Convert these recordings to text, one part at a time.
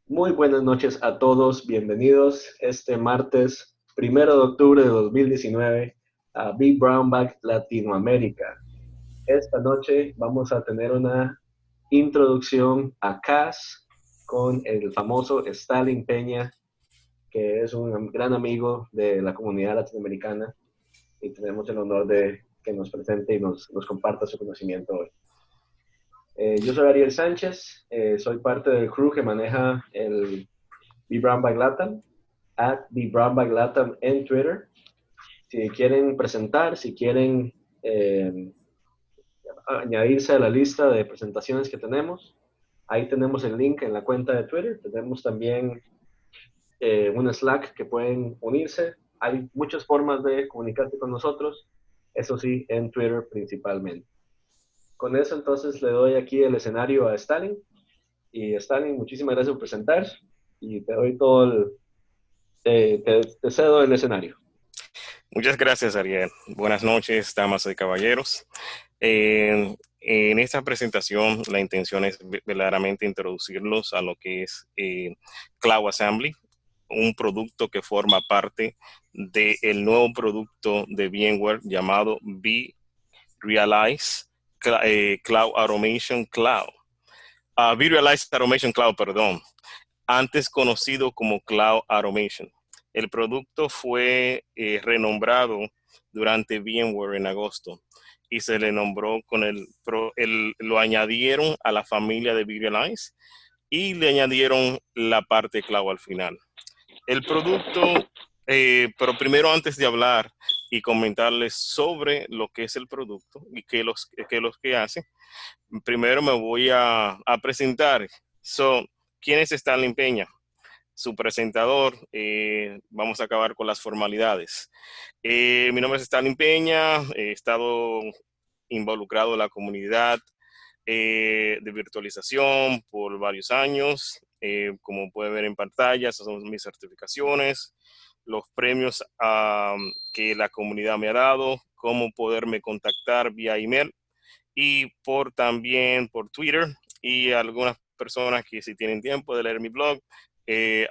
Muy buenas noches a todos, bienvenidos este martes 1 de octubre de 2019 a Big Brown Bag Latinoamérica. Esta noche vamos a tener una introducción a CAS con el famoso Stalin Peña, que es un gran amigo de la comunidad latinoamericana y tenemos el honor de que nos presente y nos comparta su conocimiento hoy. Yo soy Ariel Sánchez, soy parte del crew que maneja el Be Brown by Latam, at Be Brown by Latam en Twitter. Si quieren presentar, si quieren eh, añadirse a la lista de presentaciones que tenemos, ahí tenemos el link en la cuenta de Twitter. Tenemos también un Slack que pueden unirse. Hay muchas formas de comunicarse con nosotros, eso sí, en Twitter principalmente. Con eso entonces le doy aquí el escenario a Stalin. Y Stalin, muchísimas gracias por presentar y te doy todo te cedo el escenario. Muchas gracias, Ariel. Buenas noches, damas y caballeros. En esta presentación, la intención es verdaderamente introducirlos a lo que es Cloud Assembly, un producto que forma parte del nuevo producto de VMware llamado vRealize Cloud Automation Cloud. vRealize Automation Cloud, perdón, antes conocido como Cloud Automation. El producto fue renombrado durante VMware en agosto y se le nombró lo añadieron a la familia de vRealize y le añadieron la parte cloud al final. El producto, pero primero antes de hablar y comentarles sobre lo que es el producto y qué los que hace, primero me voy a presentar. ¿Quién es Stanley Peña? Su presentador. Vamos a acabar con las formalidades. Mi nombre es Stalin Peña, he estado involucrado en la comunidad de virtualización por varios años. Como puede ver en pantalla, esas son mis certificaciones, los premios que la comunidad me ha dado, cómo poderme contactar vía email y también por Twitter, y algunas personas que si tienen tiempo de leer mi blog,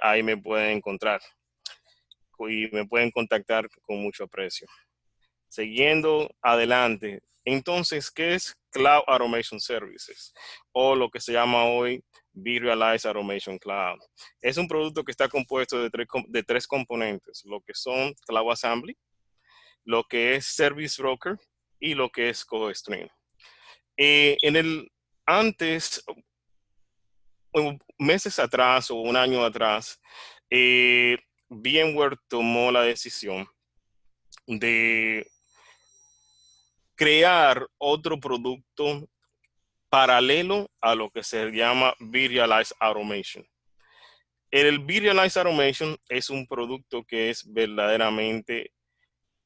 ahí me pueden encontrar y me pueden contactar con mucho aprecio. Siguiendo adelante, entonces, ¿qué es Cloud Automation Services? O lo que se llama hoy vRealize Automation Cloud. Es un producto que está compuesto de tres componentes, lo que son Cloud Assembly, lo que es Service Broker y lo que es CodeStream. En el antes, meses atrás o un año atrás, VMware tomó la decisión de crear otro producto paralelo a lo que se llama vRealize Automation. El vRealize Automation es un producto que es verdaderamente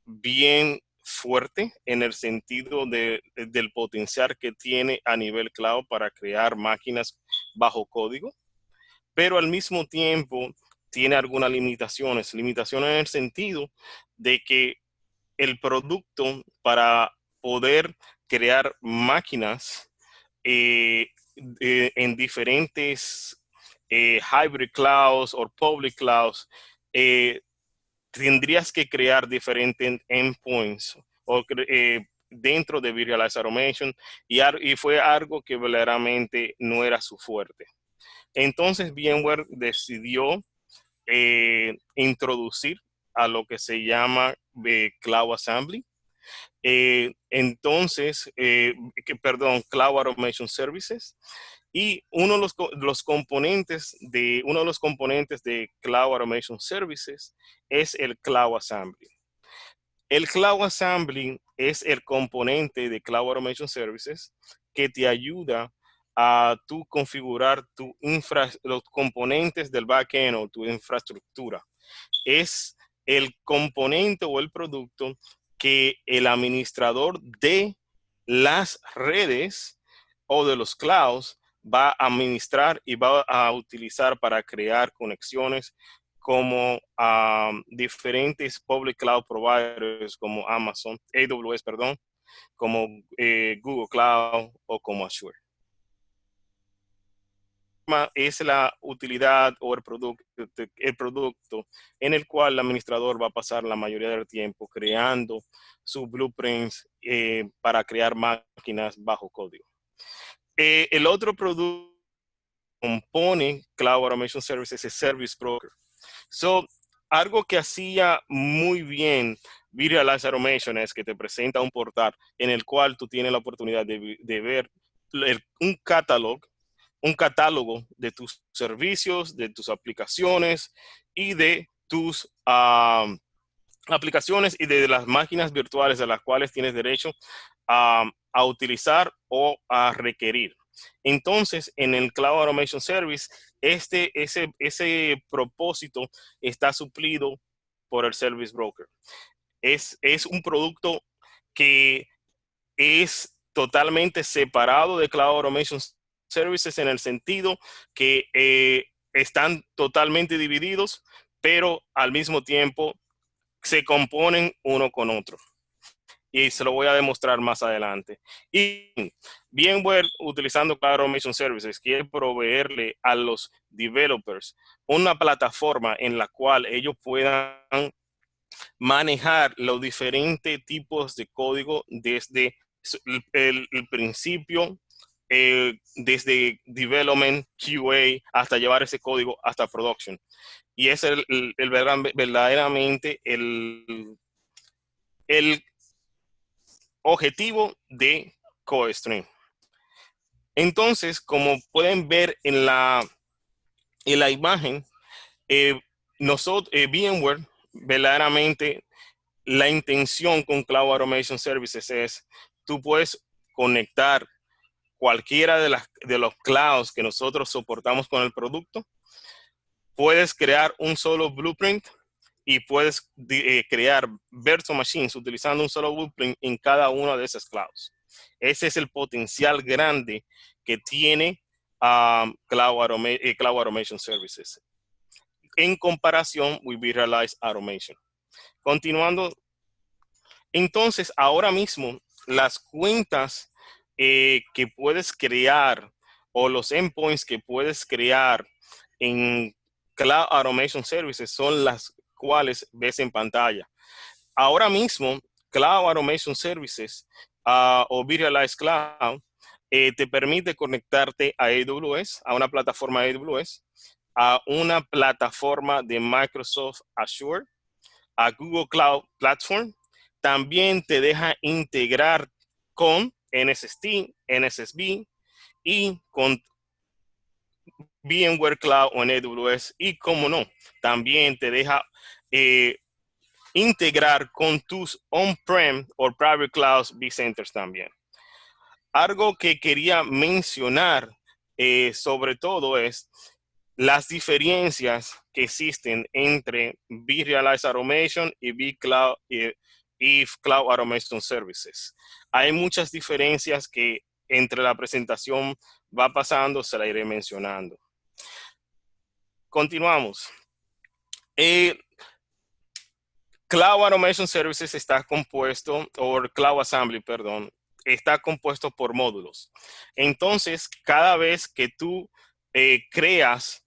bien fuerte en el sentido del potencial que tiene a nivel cloud para crear máquinas bajo código, pero al mismo tiempo tiene algunas limitaciones en el sentido de que el producto para poder crear máquinas en diferentes hybrid clouds o public clouds, eh, tendrías que crear diferentes endpoints o dentro de vRealize Automation y fue algo que verdaderamente no era su fuerte. Entonces VMware decidió introducir a lo que se llama Cloud Assembly. Cloud Automation Services. Y uno de los componentes de Cloud Automation Services es el Cloud Assembly. El Cloud Assembly es el componente de Cloud Automation Services que te ayuda a tú configurar los componentes del backend o tu infraestructura. Es el componente o el producto que el administrador de las redes o de los clouds va a administrar y va a utilizar para crear conexiones como diferentes public cloud providers como AWS, perdón, como Google Cloud o como Azure. es la utilidad o el producto en el cual el administrador va a pasar la mayoría del tiempo creando sus blueprints para crear máquinas bajo código. El otro producto compone Cloud Automation Services es Service Broker. So, algo que hacía muy bien Visualize Automation es que te presenta un portal en el cual tú tienes la oportunidad de ver un catálogo de tus servicios, de tus aplicaciones y de tus aplicaciones y de las máquinas virtuales de las cuales tienes derecho a utilizar o a requerir. Entonces, en el Cloud Automation Service, ese propósito está suplido por el Service Broker. Es un producto que es totalmente separado de Cloud Automation Services en el sentido que están totalmente divididos, pero al mismo tiempo se componen uno con otro. Y se lo voy a demostrar más adelante. Y VMware, utilizando Cloud Automation Services, quiere proveerle a los developers una plataforma en la cual ellos puedan manejar los diferentes tipos de código desde el principio, desde development, QA, hasta llevar ese código hasta production. Y es verdaderamente el objetivo de CodeStream. Entonces, como pueden ver en la imagen, VMware, verdaderamente, la intención con Cloud Automation Services es, tú puedes conectar cualquiera de los clouds que nosotros soportamos con el producto, puedes crear un solo blueprint y puedes crear virtual machines utilizando un solo blueprint en cada una de esas clouds. Ese es el potencial grande que tiene Cloud Automation Services en comparación with Visualize Automation. Continuando, entonces ahora mismo las cuentas que puedes crear o los endpoints que puedes crear en Cloud Automation Services son las cuales ves en pantalla. Ahora mismo, Cloud Automation Services o Visualize Cloud te permite conectarte a AWS, a una plataforma AWS, a una plataforma de Microsoft Azure, a Google Cloud Platform. También te deja integrar con NSST, NSSB y con VMware Cloud o en AWS. Y como no, también te deja integrar con tus on-prem o private clouds vCenters también. Algo que quería mencionar sobre todo es las diferencias que existen entre Visualize Automation y vCloud y Cloud Automation Services. Hay muchas diferencias que entre la presentación va pasando, se la iré mencionando. Continuamos. Cloud Automation Services está compuesto, o Cloud Assembly, perdón, está compuesto por módulos. Entonces, cada vez que tú creas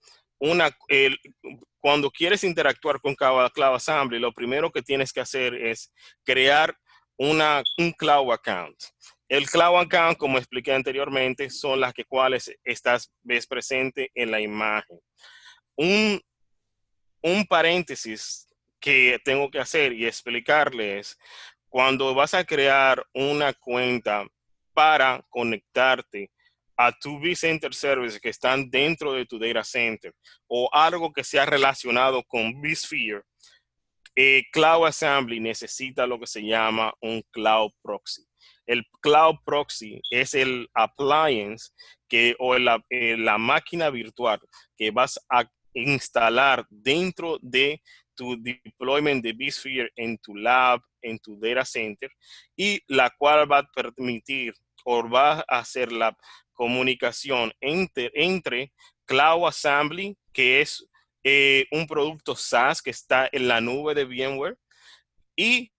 cuando quieres interactuar con Cloud Assembly, lo primero que tienes que hacer es crear un Cloud Account. El Cloud Account, como expliqué anteriormente, son las cuales ves presente en la imagen. Un paréntesis que tengo que hacer y explicarles, cuando vas a crear una cuenta para conectarte a tu vCenter Service que están dentro de tu data center o algo que sea relacionado con vSphere, Cloud Assembly necesita lo que se llama un Cloud Proxy. El Cloud Proxy es el appliance o la máquina virtual que vas a instalar dentro de tu deployment de vSphere en tu lab, en tu data center, y la cual va a permitir o va a hacer la comunicación entre Cloud Assembly, que es un producto SaaS que está en la nube de VMware, y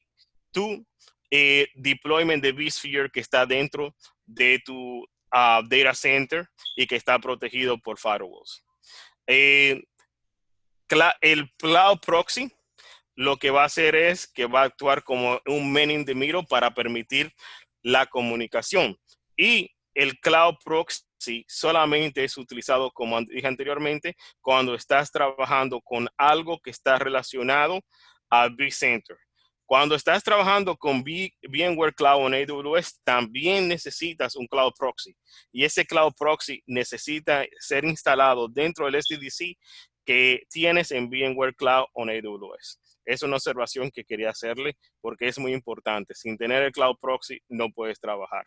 tu deployment de vSphere que está dentro de tu data center y que está protegido por firewalls. El Cloud Proxy lo que va a hacer es que va a actuar como un man in the middle para permitir la comunicación. Y el Cloud Proxy solamente es utilizado, como dije anteriormente, cuando estás trabajando con algo que está relacionado a vCenter. Cuando estás trabajando con VMware Cloud en AWS, también necesitas un Cloud Proxy. Y ese Cloud Proxy necesita ser instalado dentro del SDDC que tienes en VMware Cloud en AWS. Es una observación que quería hacerle porque es muy importante. Sin tener el Cloud Proxy no puedes trabajar.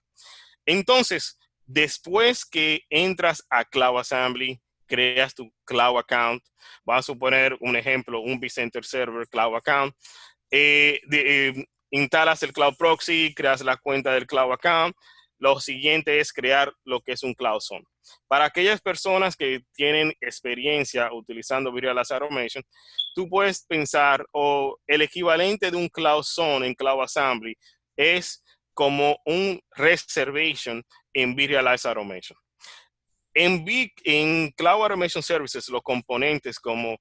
Entonces, después que entras a Cloud Assembly, creas tu Cloud Account, vamos a suponer un ejemplo, un vCenter Server Cloud Account, instalas el Cloud Proxy, creas la cuenta del Cloud Account. Lo siguiente es crear lo que es un Cloud Zone. Para aquellas personas que tienen experiencia utilizando Virtualized Automation, tú puedes pensar, o el equivalente de un Cloud Zone en Cloud Assembly es como un reservation en Virtualized Automation. En Cloud Automation Services, los componentes como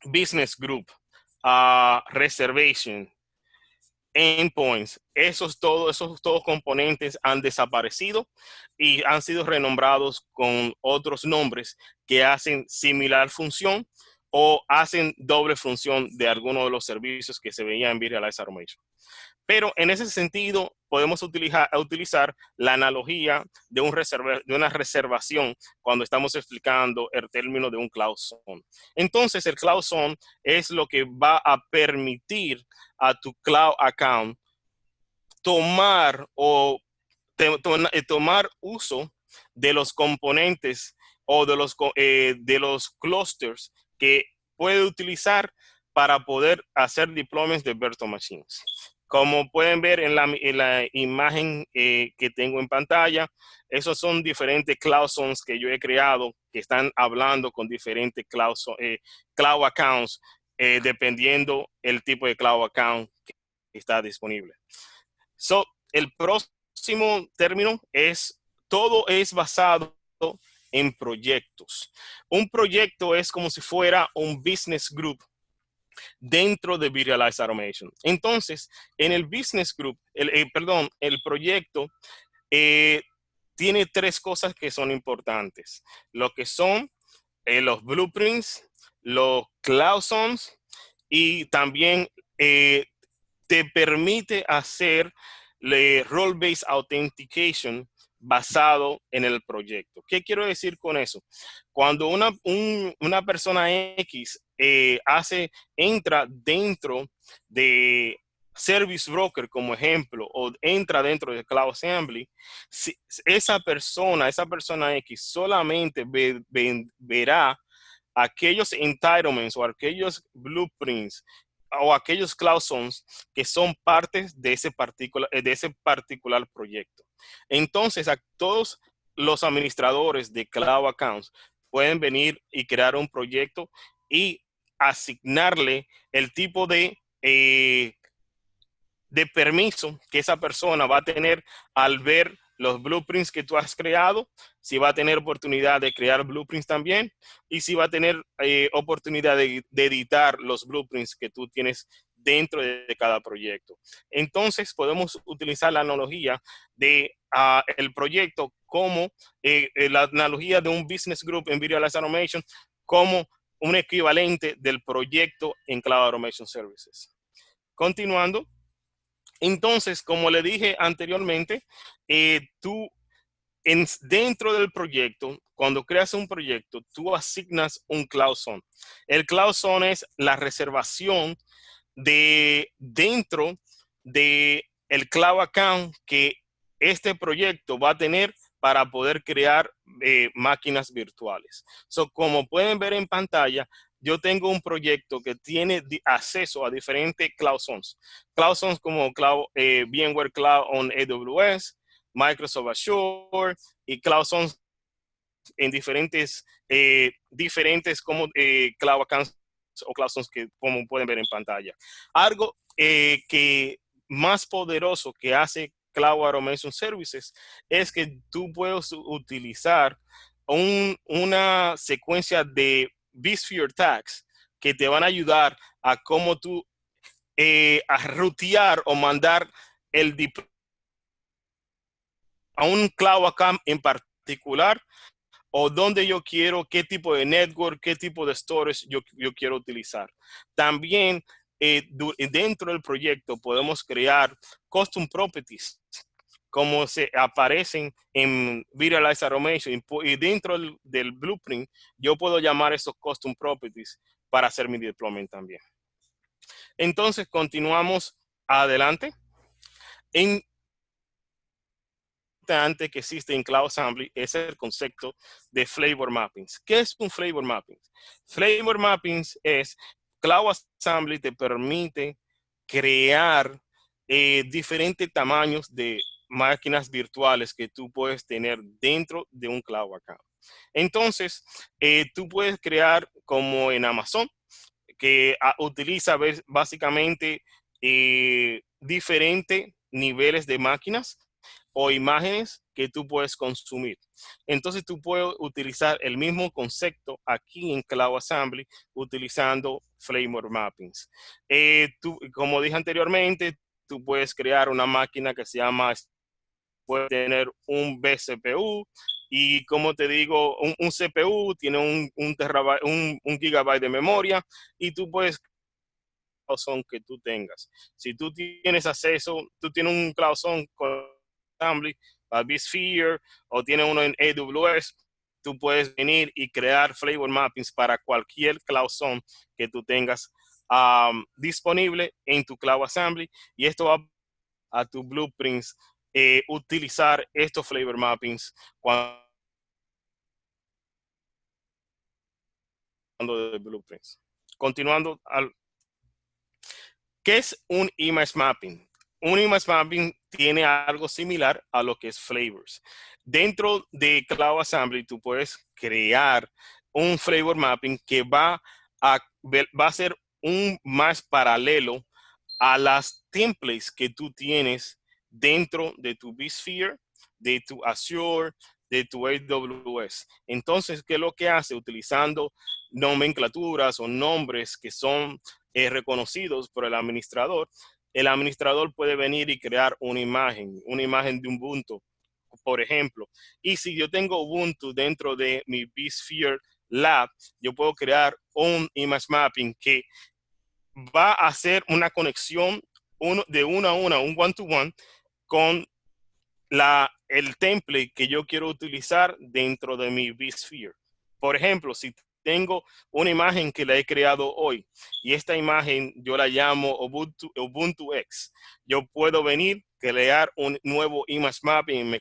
Business Group, Reservation, endpoints, esos todos componentes han desaparecido y han sido renombrados con otros nombres que hacen similar función o hacen doble función de alguno de los servicios que se veían en Virtualized Automation. Pero en ese sentido, podemos utilizar la analogía de una reservación cuando estamos explicando el término de un Cloud Zone. Entonces, el Cloud Zone es lo que va a permitir a tu Cloud Account tomar uso de los componentes o de los clusters que puede utilizar para poder hacer deployments de virtual machines. Como pueden ver en la imagen que tengo en pantalla, esos son diferentes Cloud Zones que yo he creado que están hablando con diferentes Cloud Accounts dependiendo el tipo de Cloud Account que está disponible. So, el próximo término es, todo es basado en proyectos. Un proyecto es como si fuera un business group dentro de Virtualized Automation. Entonces, en el business group, el proyecto tiene tres cosas que son importantes. Lo que son los blueprints, los cloud zones y también te permite hacer role-based authentication basado en el proyecto. ¿Qué quiero decir con eso? Cuando una persona X entra dentro de Service Broker, como ejemplo, o entra dentro de Cloud Assembly, si esa persona X solamente verá aquellos entitlements o aquellos blueprints o aquellos Cloud Zones que son partes de ese particular proyecto. Entonces, a todos los administradores de Cloud Accounts pueden venir y crear un proyecto y asignarle el tipo de permiso que esa persona va a tener al ver los blueprints que tú has creado, si va a tener oportunidad de crear blueprints también, y si va a tener oportunidad de editar los blueprints que tú tienes dentro de cada proyecto. Entonces, podemos utilizar la analogía de el proyecto como la analogía de un business group en Virtualized Automation como un equivalente del proyecto en Cloud Automation Services. Continuando. Entonces, como le dije anteriormente, tú dentro del proyecto, cuando creas un proyecto, tú asignas un Cloud Zone. El Cloud Zone es la reservación dentro de el Cloud Account que este proyecto va a tener para poder crear máquinas virtuales. So, como pueden ver en pantalla, yo tengo un proyecto que tiene acceso a diferentes Cloud Zones. Cloud Zones como VMware Cloud on AWS, Microsoft Azure y Cloud Zones en diferentes como Cloud Accounts o Cloud Zones que como pueden ver en pantalla. Algo que más poderoso que hace Cloud Automation Services es que tú puedes utilizar una secuencia de vSphere tags que te van a ayudar a cómo tú a rutear o mandar el a un Cloud Account en particular, o dónde yo quiero, qué tipo de network, qué tipo de storage yo quiero utilizar. También dentro del proyecto podemos crear custom properties, como se aparecen en Virtualized Automation, y dentro del blueprint yo puedo llamar esos custom properties para hacer mi deployment también. Entonces continuamos adelante. Importante que existe en Cloud Assembly es el concepto de flavor mappings. ¿Qué es un flavor mapping? Flavor mappings es Cloud Assembly te permite crear diferentes tamaños de máquinas virtuales que tú puedes tener dentro de un Cloud Account. Entonces, tú puedes crear como en Amazon, que utiliza básicamente diferentes niveles de máquinas o imágenes que tú puedes consumir. Entonces tú puedes utilizar el mismo concepto aquí en Cloud Assembly utilizando flavor mappings. Como dije anteriormente, tú puedes crear una máquina que se llama, puede tener un vCPU, y como te digo, un CPU tiene un gigabyte de memoria, y tú puedes CloudZone que tú tengas. Si tú tienes acceso, tú tienes un CloudZone con Assembly, vSphere, o tienes uno en AWS, tú puedes venir y crear flavor mappings para cualquier CloudZone que tú tengas disponible en tu Cloud Assembly, y esto va a tu blueprints utilizar estos flavor mappings cuando de blueprints. Continuando ¿qué es un image mapping? Un image mapping tiene algo similar a lo que es flavors. Dentro de Cloud Assembly tú puedes crear un flavor mapping que va a ser un más paralelo a las templates que tú tienes dentro de tu vSphere, de tu Azure, de tu AWS. Entonces, ¿qué es lo que hace? Utilizando nomenclaturas o nombres que son reconocidos por el administrador puede venir y crear una imagen de Ubuntu, por ejemplo. Y si yo tengo Ubuntu dentro de mi vSphere Lab, yo puedo crear un image mapping que va a hacer una conexión de uno a uno, un one-to-one, con el template que yo quiero utilizar dentro de mi vSphere. Por ejemplo, si tengo una imagen que la he creado hoy y esta imagen yo la llamo Ubuntu X, yo puedo venir, crear un nuevo image mapping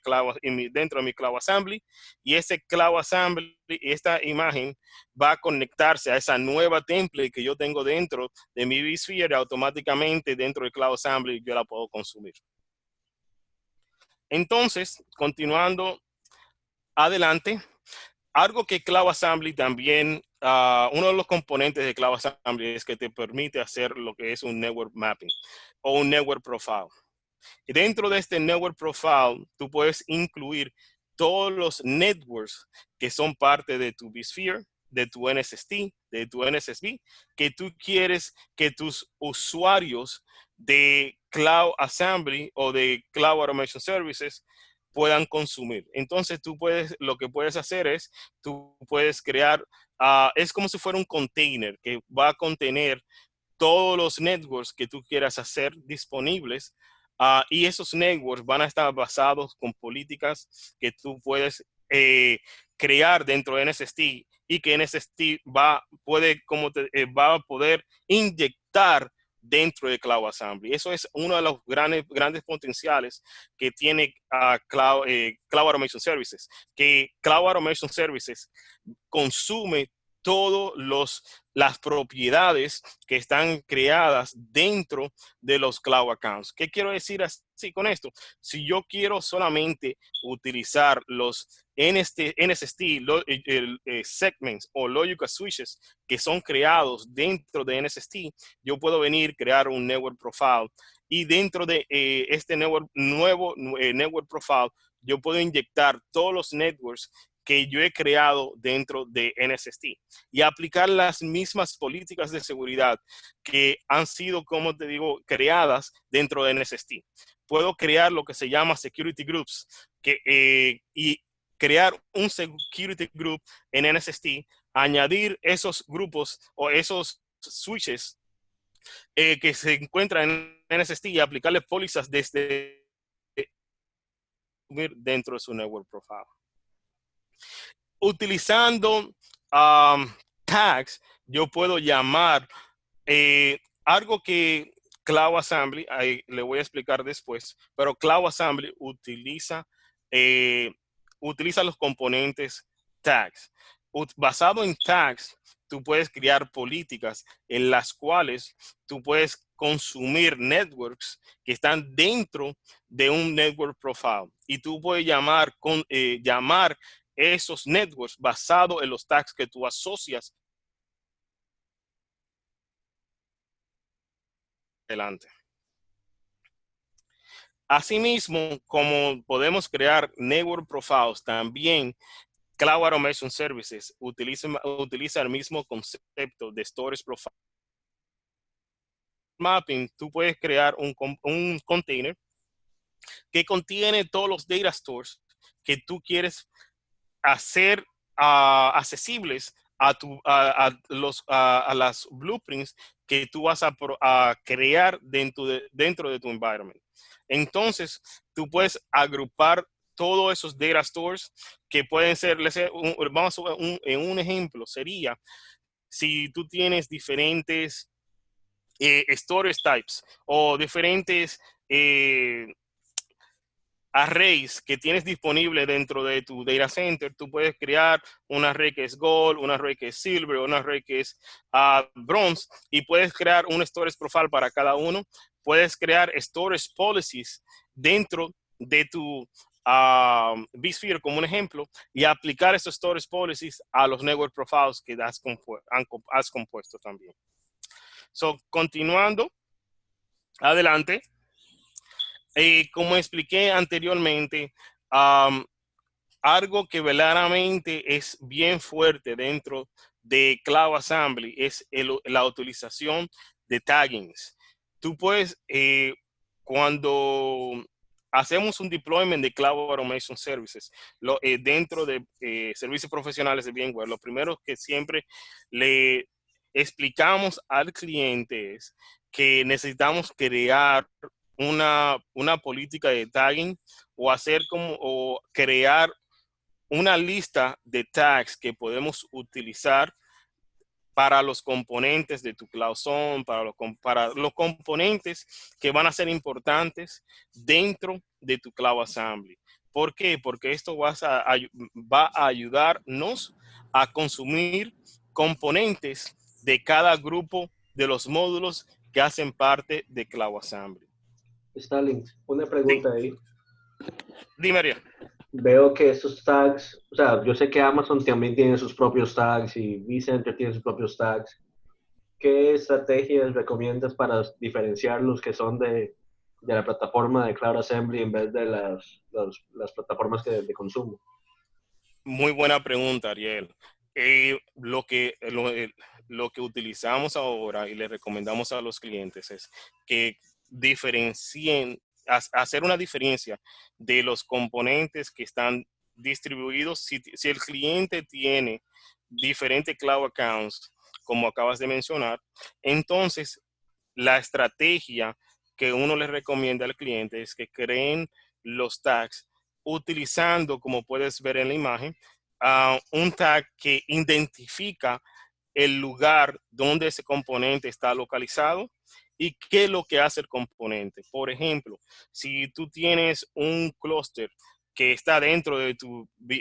dentro de mi Cloud Assembly, y ese Cloud Assembly, esta imagen va a conectarse a esa nueva template que yo tengo dentro de mi vSphere, automáticamente dentro de Cloud Assembly yo la puedo consumir. Entonces, continuando adelante, algo que Cloud Assembly también, uno de los componentes de Cloud Assembly es que te permite hacer lo que es un network mapping o un network profile. Y dentro de este network profile, tú puedes incluir todos los networks que son parte de tu vSphere, de tu NSST, de tu NSSB, que tú quieres que tus usuarios de Cloud Assembly o de Cloud Automation Services puedan consumir. Entonces lo que puedes hacer es, tú puedes crear, es como si fuera un container que va a contener todos los networks que tú quieras hacer disponibles, y esos networks van a estar basados con políticas que tú puedes crear dentro de NSST, y que NSST va a poder inyectar dentro de Cloud Assembly. Eso es uno de los grandes potenciales que tiene Cloud Automation Services, que Cloud Automation Services consume todas las propiedades que están creadas dentro de los Cloud Accounts. ¿Qué quiero decir así con esto? Si yo quiero solamente utilizar los NSST segments o logical switches que son creados dentro de NSST, yo puedo venir, crear un network profile y dentro de este nuevo network profile, yo puedo inyectar todos los networks que yo he creado dentro de NSST y aplicar las mismas políticas de seguridad que han sido, como te digo, creadas dentro de NSST. Puedo crear lo que se llama security groups y crear un security group en NSST, añadir esos grupos o esos switches que se encuentran en NSST y aplicarle pólizas desde dentro de su network profile. Utilizando tags, yo puedo llamar algo que Cloud Assembly, ahí le voy a explicar después, pero Cloud Assembly utiliza los componentes tags. Basado en tags, tú puedes crear políticas en las cuales tú puedes consumir networks que están dentro de un network profile y tú puedes llamar esos networks basados en los tags que tú asocias adelante. Asimismo, como podemos crear network profiles, también Cloud Automation Services utiliza el mismo concepto de storage profile. Mapping, tú puedes crear un container que contiene todos los data stores que tú quieres hacer accesibles a las blueprints que tú vas a crear dentro de tu environment. Entonces, tú puedes agrupar todos esos data stores que pueden ser, vamos a en un ejemplo, sería si tú tienes diferentes storage types o diferentes arrays que tienes disponible dentro de tu data center, tú puedes crear un array que es gold, un array que es silver, un array que es bronze, y puedes crear un storage profile para cada uno. Puedes crear storage policies dentro de tu vSphere como un ejemplo y aplicar esos storage policies a los network profiles que has compuesto también. So, continuando, adelante. Como expliqué anteriormente, algo que verdaderamente es bien fuerte dentro de Cloud Assembly es la utilización de taggings. Tú puedes, cuando hacemos un deployment de Cloud Automation Services dentro de servicios profesionales de VMware, lo primero que siempre le explicamos al cliente es que necesitamos crear una política de tagging o crear una lista de tags que podemos utilizar para los componentes de tu Cloud Zone, para los componentes que van a ser importantes dentro de tu Cloud Assembly. ¿Por qué? Porque esto va a ayudarnos a consumir componentes de cada grupo de los módulos que hacen parte de Cloud Assembly. Stalin, una Sí. pregunta ahí. Dime, Ariel. Veo que estos tags, o sea, yo sé que Amazon también tiene sus propios tags y vCenter tiene sus propios tags. ¿Qué estrategias recomiendas para diferenciar los que son de la plataforma de Cloud Assembly en vez de las plataformas de consumo? Muy buena pregunta, Ariel. Lo que utilizamos ahora y le recomendamos a los clientes es que diferencien, hacer una diferencia de los componentes que están distribuidos. Si el cliente tiene diferentes cloud accounts, como acabas de mencionar, entonces la estrategia que uno le recomienda al cliente es que creen los tags utilizando, como puedes ver en la imagen, un tag que identifica el lugar donde ese componente está localizado y qué es lo que hace el componente. Por ejemplo, si tú tienes un clúster que está dentro de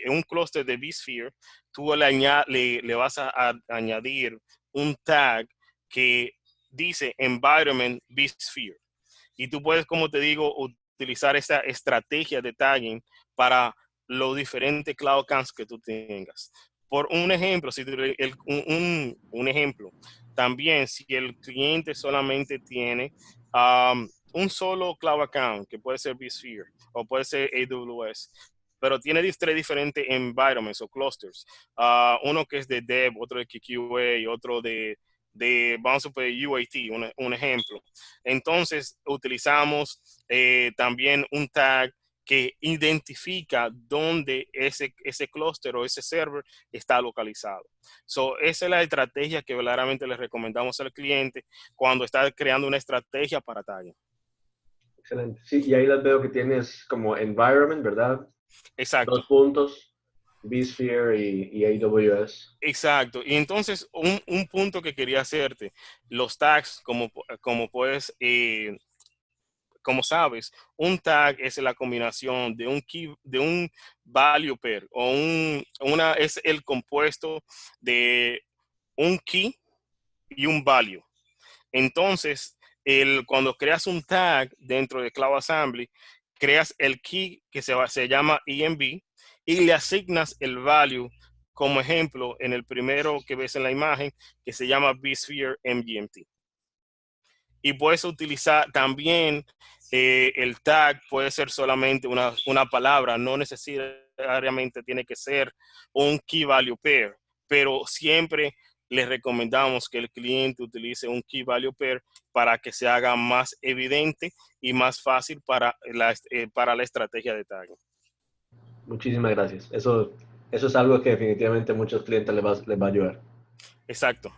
un clúster de vSphere, tú le vas a añadir un tag que dice Environment vSphere. Y tú puedes, como te digo, utilizar esa estrategia de tagging para los diferentes cloud accounts que tú tengas. Por un ejemplo, un ejemplo, también si el cliente solamente tiene un solo cloud account, que puede ser vSphere o puede ser AWS, pero tiene tres diferentes environments o clusters. Uno que es de dev, otro de QA y otro vamos a poner UAT, un ejemplo. Entonces, utilizamos también un tag que identifica dónde ese clúster o ese server está localizado. So, esa es la estrategia que verdaderamente les recomendamos al cliente cuando está creando una estrategia para tagging. Excelente. Sí, y ahí las veo que tienes como environment, ¿verdad? Exacto. 2 puntos, vSphere y AWS. Exacto. Y entonces, un punto que quería hacerte, los tags, como puedes, como sabes, un tag es la combinación de un key, de un value pair, o es el compuesto de un key y un value. Entonces, cuando creas un tag dentro de Cloud Assembly, creas el key que se llama EMB y le asignas el value, como ejemplo, en el primero que ves en la imagen, que se llama vSphere MGMT. Y puedes utilizar también el tag, puede ser solamente una palabra, no necesariamente tiene que ser un key value pair, pero siempre les recomendamos que el cliente utilice un key value pair para que se haga más evidente y más fácil para la estrategia de tagging. Muchísimas gracias. Eso es algo que definitivamente a muchos clientes les va a ayudar. Exacto.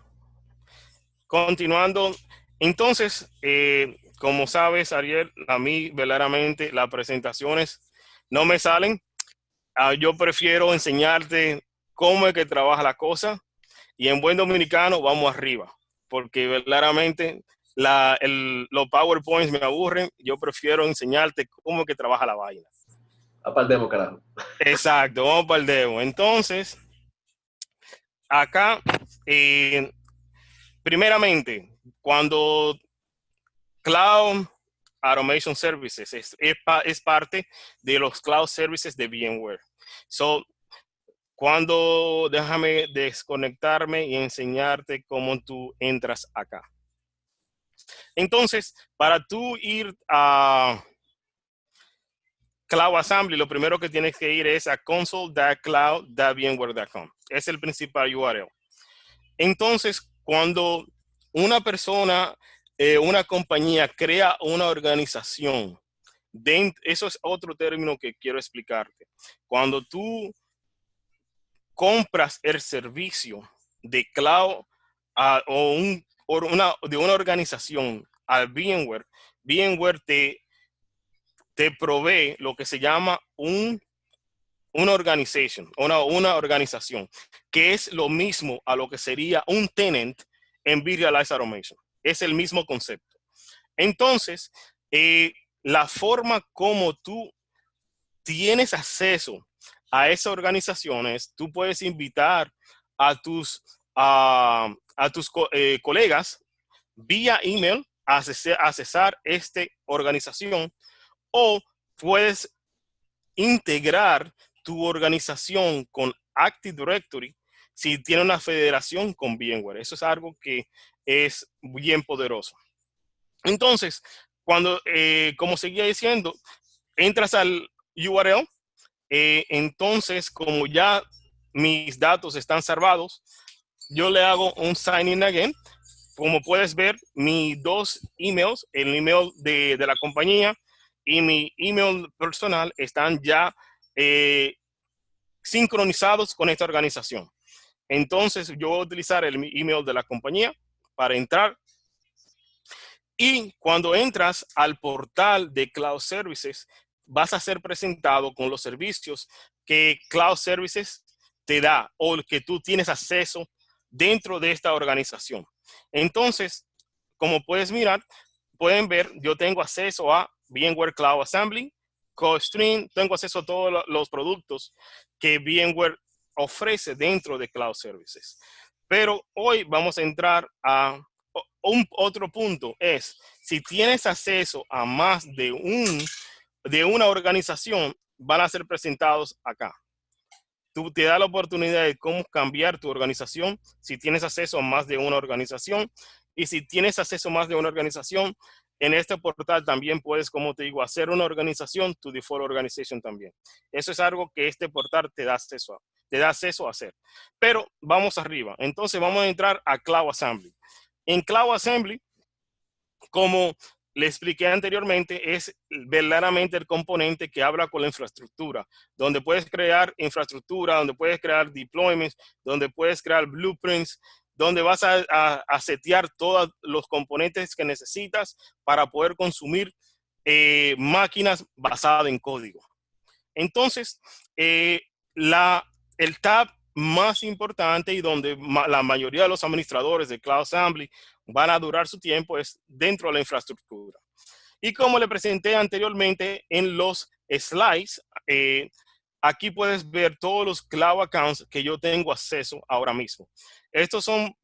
Continuando, entonces, como sabes, Ariel, a mí verdaderamente las presentaciones no me salen. Yo prefiero enseñarte cómo es que trabaja la cosa y en buen dominicano vamos arriba, porque verdaderamente los PowerPoints me aburren. Yo prefiero enseñarte cómo es que trabaja la vaina. Aparte, carajo. Exacto, vamos para el demo. Entonces, acá, primeramente, cuando Cloud Automation Services es parte de los Cloud Services de VMware. So, déjame desconectarme y enseñarte cómo tú entras acá. Entonces, para tú ir a Cloud Assembly, lo primero que tienes que ir es a console.cloud.vmware.com. Es el principal URL. Entonces, cuando una persona, una compañía crea una organización, eso es otro término que quiero explicarte. Cuando tú compras el servicio de cloud de una organización al VMware, VMware te provee lo que se llama una organización, que es lo mismo a lo que sería un tenant en Virtualized Automation. Es el mismo concepto. Entonces, la forma como tú tienes acceso a esas organizaciones, tú puedes invitar a tus colegas vía email a accesar esta organización, o puedes integrar tu organización con Active Directory si tiene una federación con VMware. Eso es algo que es bien poderoso. Entonces, como seguía diciendo, entras al URL. Entonces, como ya mis datos están salvados, yo le hago un sign in again. Como puedes ver, mis dos emails, el email de la compañía y mi email personal, están ya sincronizados con esta organización. Entonces, yo voy a utilizar el email de la compañía para entrar. Y cuando entras al portal de Cloud Services, vas a ser presentado con los servicios que Cloud Services te da o que tú tienes acceso dentro de esta organización. Entonces, como pueden ver, yo tengo acceso a VMware Cloud Assembly, CodeStream, tengo acceso a todos los productos que VMware ofrece dentro de Cloud Services. Pero hoy vamos a entrar a otro punto. Si tienes acceso a más de una organización, van a ser presentados acá. Tú te da la oportunidad de cómo cambiar tu organización si tienes acceso a más de una organización. Y si tienes acceso a más de una organización, en este portal también puedes, como te digo, hacer una organización, tu default organization también. Eso es algo que este portal te da acceso a hacer. Pero vamos arriba. Entonces vamos a entrar a Cloud Assembly. En Cloud Assembly, como le expliqué anteriormente, es verdaderamente el componente que habla con la infraestructura, donde puedes crear infraestructura, donde puedes crear deployments, donde puedes crear blueprints, donde vas a setear todos los componentes que necesitas para poder consumir máquinas basadas en código. Entonces, el tab más importante y donde la mayoría de los administradores de Cloud Assembly van a durar su tiempo es dentro de la infraestructura. Y como le presenté anteriormente en los slides, aquí puedes ver todos los Cloud Accounts que yo tengo acceso ahora mismo. Estos son,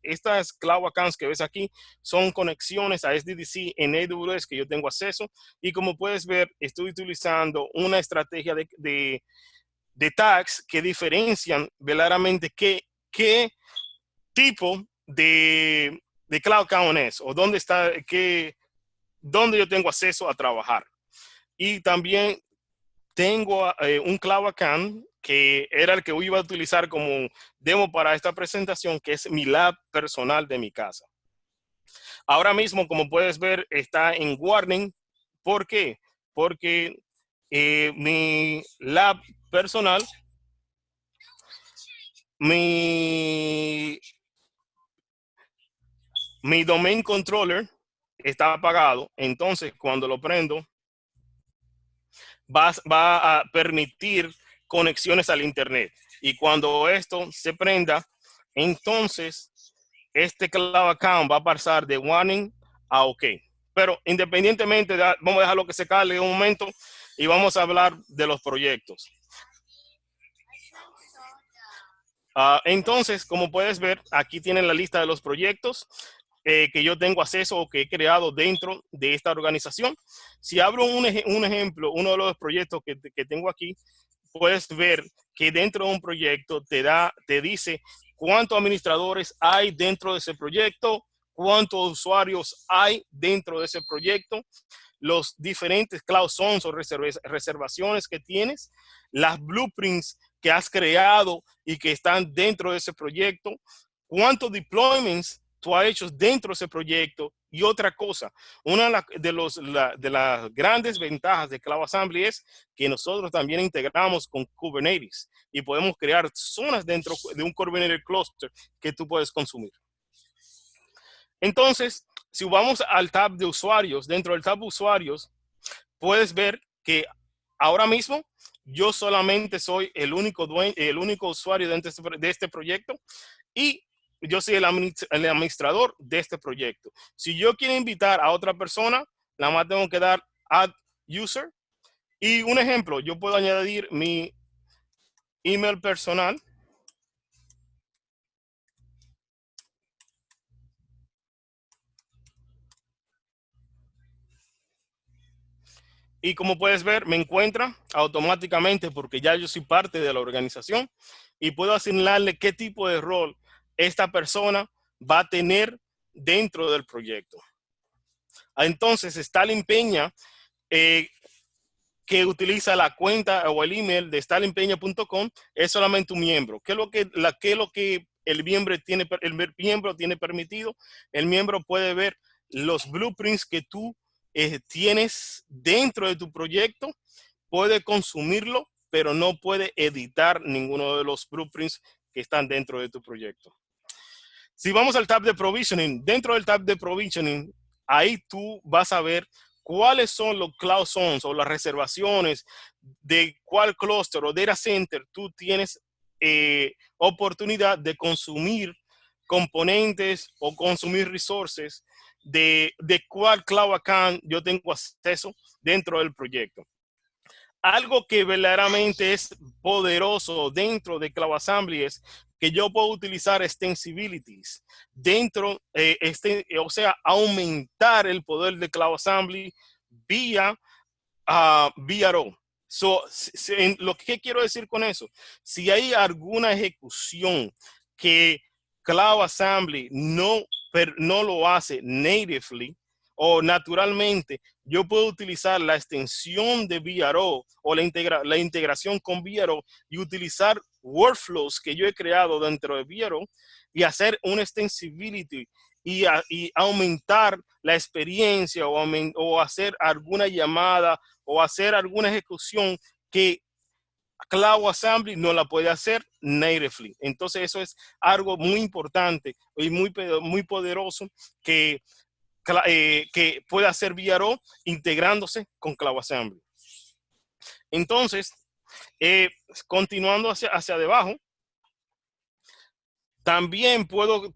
estas Cloud Accounts que ves aquí son conexiones a SDDC en AWS que yo tengo acceso. Y como puedes ver, estoy utilizando una estrategia de tags que diferencian verdaderamente qué tipo de Cloud Account es o dónde está, dónde yo tengo acceso a trabajar. Y también tengo un Cloud Account que era el que iba a utilizar como demo para esta presentación, que es mi lab personal de mi casa. Ahora mismo, como puedes ver, está en warning. ¿Por qué? Porque mi lab personal, mi domain controller está apagado. Entonces, cuando lo prendo, va a permitir conexiones al internet. Y cuando esto se prenda, entonces este Cloud Account va a pasar de warning a OK. Pero independientemente, vamos a dejarlo que se cargue un momento y vamos a hablar de los proyectos. Entonces, como puedes ver, aquí tienen la lista de los proyectos que yo tengo acceso o que he creado dentro de esta organización. Si abro un ejemplo, uno de los proyectos que tengo aquí, puedes ver que dentro de un proyecto te dice cuántos administradores hay dentro de ese proyecto, cuántos usuarios hay dentro de ese proyecto, los diferentes cloud zones o reservaciones que tienes, las blueprints que has creado y que están dentro de ese proyecto, cuántos deployments tú has hecho dentro de ese proyecto. Y otra cosa, una de las grandes ventajas de Cloud Assembly es que nosotros también integramos con Kubernetes y podemos crear zonas dentro de un Kubernetes cluster que tú puedes consumir. Entonces, si vamos al tab de usuarios, dentro del tab de usuarios, puedes ver que ahora mismo yo solamente soy el único usuario de este proyecto y yo soy el administrador de este proyecto. Si yo quiero invitar a otra persona, nada más tengo que dar add user. Y un ejemplo, yo puedo añadir mi email personal. Y como puedes ver, me encuentra automáticamente porque ya yo soy parte de la organización y puedo asignarle qué tipo de rol esta persona va a tener dentro del proyecto. Entonces, Stalin Peña, que utiliza la cuenta o el email de stalinpeña.com, es solamente un miembro. ¿Qué es lo que el miembro tiene permitido? El miembro puede ver los blueprints que tú tienes dentro de tu proyecto, puede consumirlo, pero no puede editar ninguno de los blueprints que están dentro de tu proyecto. Si vamos al tab de provisioning, dentro del tab de provisioning, ahí tú vas a ver cuáles son los cloud zones o las reservaciones de cuál clúster o data center tú tienes oportunidad de consumir componentes o consumir resources de cuál cloud account yo tengo acceso dentro del proyecto. Algo que verdaderamente es poderoso dentro de Cloud Assembly es que yo puedo utilizar extensibilities dentro, o sea, aumentar el poder de Cloud Assembly vía VRO. Lo que quiero decir con eso, si hay alguna ejecución que Cloud Assembly no lo hace natively, o naturalmente yo puedo utilizar la extensión de VRO o la integración con VRO y utilizar workflows que yo he creado dentro de VRO y hacer una extensibility y aumentar la experiencia o hacer alguna llamada o hacer alguna ejecución que Cloud Assembly no la puede hacer natively. Entonces eso es algo muy importante y muy poderoso que puede hacer VRO integrándose con Cloud Assembly. Entonces, continuando hacia debajo, también puedo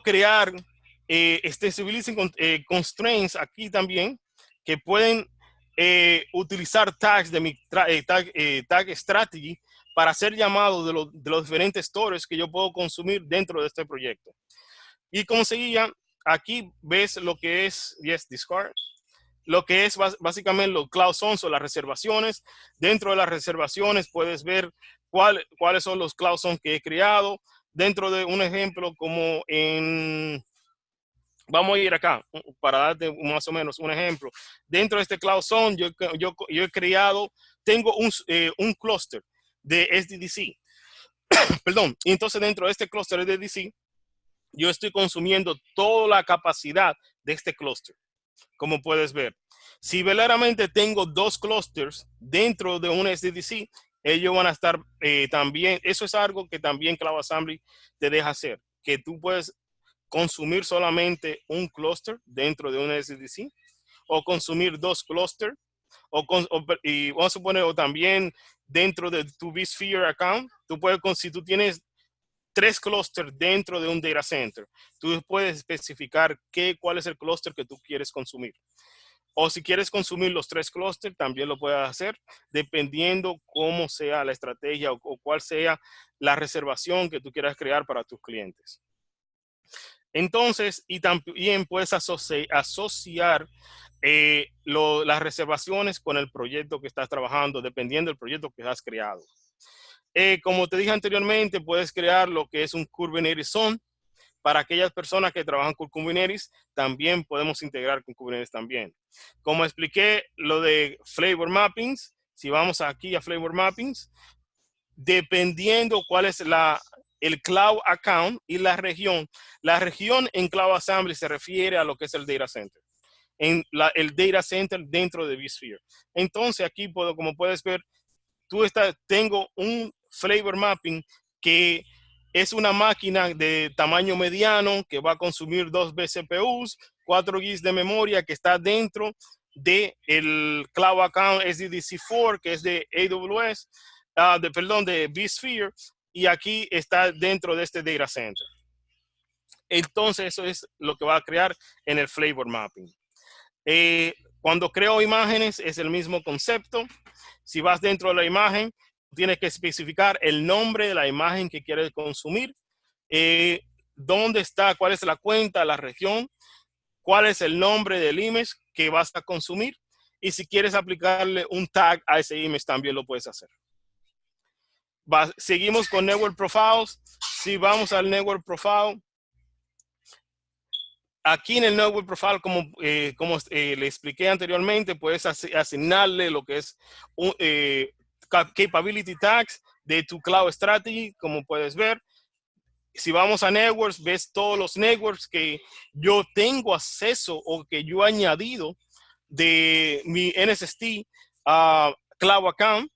crear extensibility constraints aquí también que pueden utilizar tags de mi tag strategy para hacer llamados de los diferentes stores que yo puedo consumir dentro de este proyecto. Y como seguía, aquí ves lo que es, discard, lo que es básicamente los cloud zones o las reservaciones. Dentro de las reservaciones puedes ver cuáles son los cloud zones que he creado. Dentro de un ejemplo como vamos a ir acá para darte más o menos un ejemplo. Dentro de este Cloud Zone yo he creado, tengo un clúster de SDDC. Perdón. Y entonces dentro de este clúster de SDDC, yo estoy consumiendo toda la capacidad de este clúster, como puedes ver. Si verdaderamente tengo dos clusters dentro de un SDDC, ellos van a estar también, eso es algo que también Cloud Assembly te deja hacer, que tú puedes consumir solamente un clúster dentro de un SDDC o consumir dos clústeres y vamos a suponer o también dentro de tu vSphere account, tú puedes, si tú tienes 3 clústeres dentro de un data center, tú puedes especificar cuál es el clúster que tú quieres consumir. O si quieres consumir los 3 clústeres, también lo puedes hacer, dependiendo cómo sea la estrategia o cuál sea la reservación que tú quieras crear para tus clientes. Entonces, y también puedes asociar las reservaciones con el proyecto que estás trabajando, dependiendo del proyecto que has creado. Como te dije anteriormente, puedes crear lo que es un Kubernetes Zone. Para aquellas personas que trabajan con Kubernetes, también podemos integrar con Kubernetes también. Como expliqué lo de Flavor Mappings, si vamos aquí a Flavor Mappings, dependiendo cuál es el Cloud Account y la región en Cloud Assembly se refiere a lo que es el Data Center. El Data Center dentro de vSphere. Entonces aquí, como puedes ver, tengo un Flavor Mapping que es una máquina de tamaño mediano que va a consumir 2 vCPUs, 4 GB de memoria que está dentro del Cloud Account SDDC4, que es de AWS, de vSphere, y aquí está dentro de este data center. Entonces eso es lo que va a crear en el Flavor Mapping. Cuando creo imágenes es el mismo concepto. Si vas dentro de la imagen, tienes que especificar el nombre de la imagen que quieres consumir, dónde está, cuál es la cuenta, la región, cuál es el nombre del image que vas a consumir, y si quieres aplicarle un tag a ese image también lo puedes hacer. Seguimos con Network Profiles. Si vamos al Network Profile, aquí en el Network Profile, como le expliqué anteriormente, puedes asignarle lo que es Capability Tags de tu Cloud Strategy, como puedes ver. Si vamos a Networks, ves todos los networks que yo tengo acceso o que yo he añadido de mi NSST Cloud Account,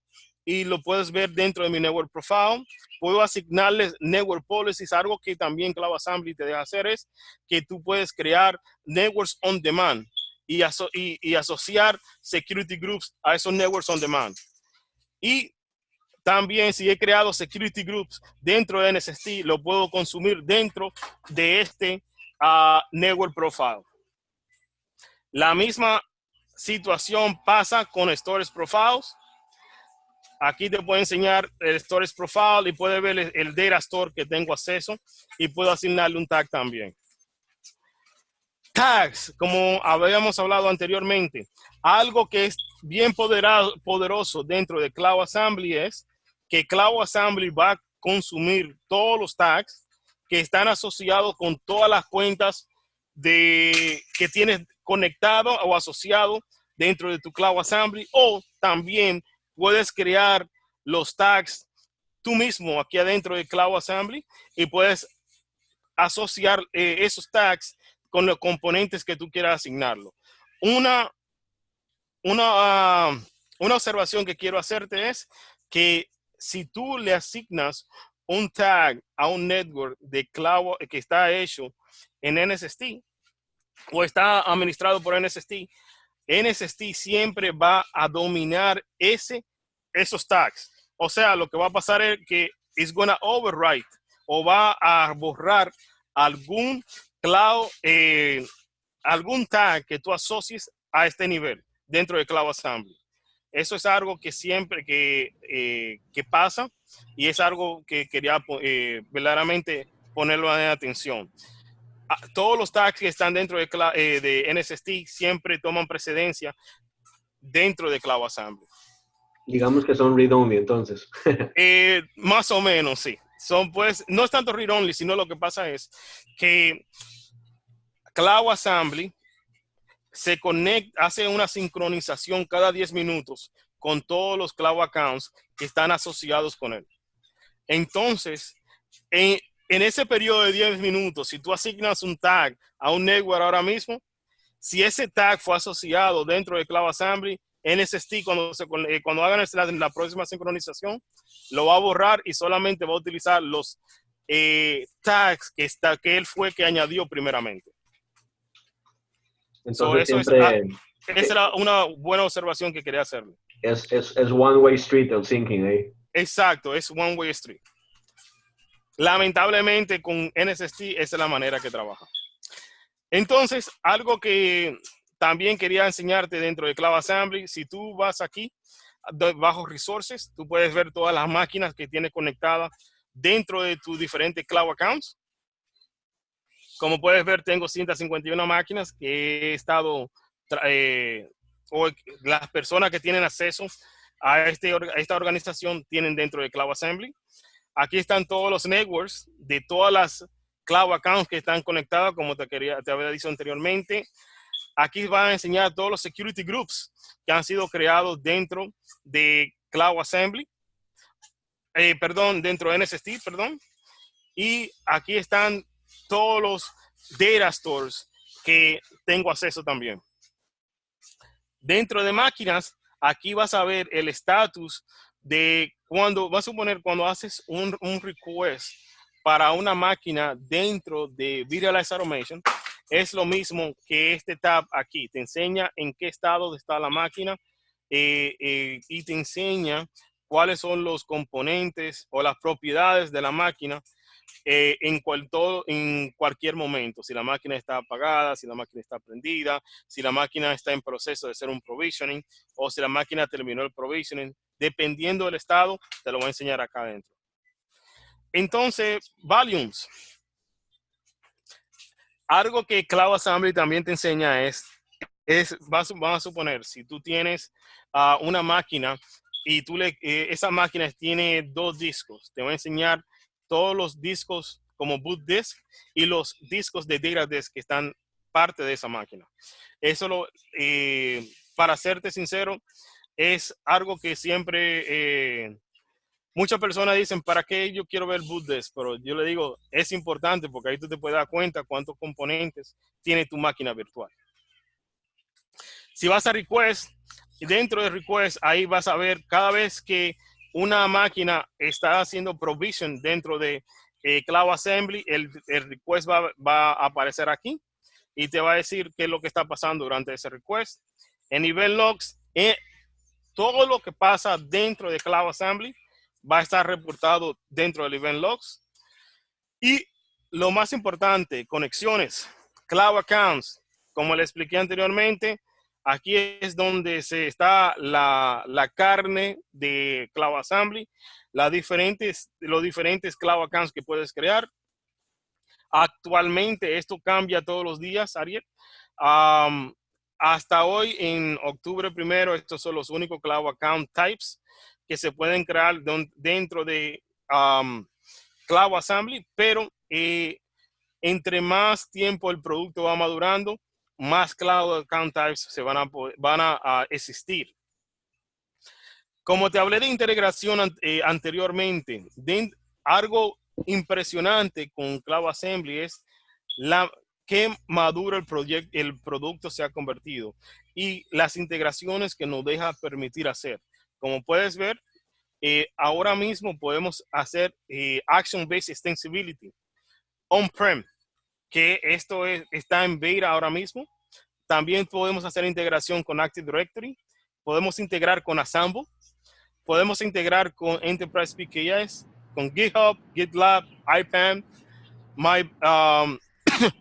y lo puedes ver dentro de mi Network Profile. Puedo asignarles Network Policies. Algo que también Cloud Assembly te deja hacer es que tú puedes crear Networks on Demand y asociar Security Groups a esos Networks on Demand. Y también si he creado Security Groups dentro de NSST, lo puedo consumir dentro de este Network Profile. La misma situación pasa con Storage Profiles. Aquí te puedo enseñar el Storage Profile y puedes ver el Data Store que tengo acceso y puedo asignarle un tag también. Tags, como habíamos hablado anteriormente, algo que es bien poderoso dentro de Cloud Assembly es que Cloud Assembly va a consumir todos los tags que están asociados con todas las cuentas que tienes conectado o asociado dentro de tu Cloud Assembly, o también puedes crear los tags tú mismo aquí adentro de Cloud Assembly y puedes asociar esos tags con los componentes que tú quieras asignarlo. Una, una, uh, una observación que quiero hacerte es que si tú le asignas un tag a un network de cloud que está hecho en NSST o está administrado por NSST, NSST siempre va a dominar esos tags. O sea, lo que va a pasar es que it's gonna overwrite o va a borrar algún cloud, algún tag que tú asocies a este nivel dentro de Cloud Assembly. Eso es algo que siempre que pasa y es algo que quería verdaderamente ponerlo en atención. Todos los tags que están dentro de NSST siempre toman precedencia dentro de Cloud Assembly. Digamos que son read-only, entonces. Más o menos, sí. Son, pues, no es tanto read-only, sino lo que pasa es que Cloud Assembly se conecta, hace una sincronización cada 10 minutos con todos los Cloud Accounts que están asociados con él. Entonces, en ese periodo de 10 minutos, si tú asignas un tag a un network ahora mismo, si ese tag fue asociado dentro de Cloud Assembly, NSST cuando hagan la próxima sincronización, lo va a borrar y solamente va a utilizar los tags que él fue que añadió primeramente. Entonces siempre... esa era una buena observación que quería hacerle. Es one-way street el syncing ahí. Exacto, es one-way street. Lamentablemente con NSST esa es la manera que trabaja. Entonces, algo que también quería enseñarte dentro de Cloud Assembly, si tú vas aquí, bajo Resources, tú puedes ver todas las máquinas que tienes conectadas dentro de tus diferentes Cloud Accounts. Como puedes ver, tengo 151 máquinas que he estado, o las personas que tienen acceso a esta organización tienen dentro de Cloud Assembly. Aquí están todos los networks de todas las Cloud Accounts que están conectadas, como te había dicho anteriormente. Aquí van a enseñar todos los security groups que han sido creados dentro de Cloud Assembly, dentro de NSST, perdón. Y aquí están todos los data stores que tengo acceso también. Dentro de máquinas, aquí vas a ver el estatus de vas a suponer cuando haces un request para una máquina dentro de Virtualized Automation, es lo mismo que este tab aquí. Te enseña en qué estado está la máquina y te enseña cuáles son los componentes o las propiedades de la máquina en cualquier momento. Si la máquina está apagada, si la máquina está prendida, si la máquina está en proceso de hacer un provisioning o si la máquina terminó el provisioning. Dependiendo del estado, te lo voy a enseñar acá adentro. Entonces, volumes. Algo que Cloud Assembly también te enseña vamos a suponer, si tú tienes una máquina y esa máquina tiene 2 discos, te voy a enseñar todos los discos como boot disk y los discos de data disk que están parte de esa máquina. Eso para serte sincero, es algo que siempre muchas personas dicen, ¿para qué yo quiero ver boot disk? Pero yo le digo, es importante porque ahí tú te puedes dar cuenta cuántos componentes tiene tu máquina virtual. Si vas a request, dentro de request, ahí vas a ver cada vez que una máquina está haciendo provision dentro de Cloud Assembly, el request va a aparecer aquí y te va a decir qué es lo que está pasando durante ese request. En nivel logs, todo lo que pasa dentro de Cloud Assembly va a estar reportado dentro del event logs. Y lo más importante, conexiones, Cloud Accounts, como le expliqué anteriormente, aquí es donde está la carne de Cloud Assembly, los diferentes Cloud Accounts que puedes crear. Actualmente esto cambia todos los días, Ariel. Hasta hoy, en octubre 1, estos son los únicos Cloud Account Types que se pueden crear dentro de Cloud Assembly, pero en entre más tiempo el producto va madurando, más cloud account types van a existir. Como te hablé de integración anteriormente, algo impresionante con Cloud Assembly es qué maduro el producto se ha convertido y las integraciones que nos deja permitir hacer. Como puedes ver, ahora mismo podemos hacer Action-Based Extensibility on-prem, que esto está en beta ahora mismo. También podemos hacer integración con Active Directory, podemos integrar con Assemble, podemos integrar con Enterprise PKS, con GitHub, GitLab, IPAM,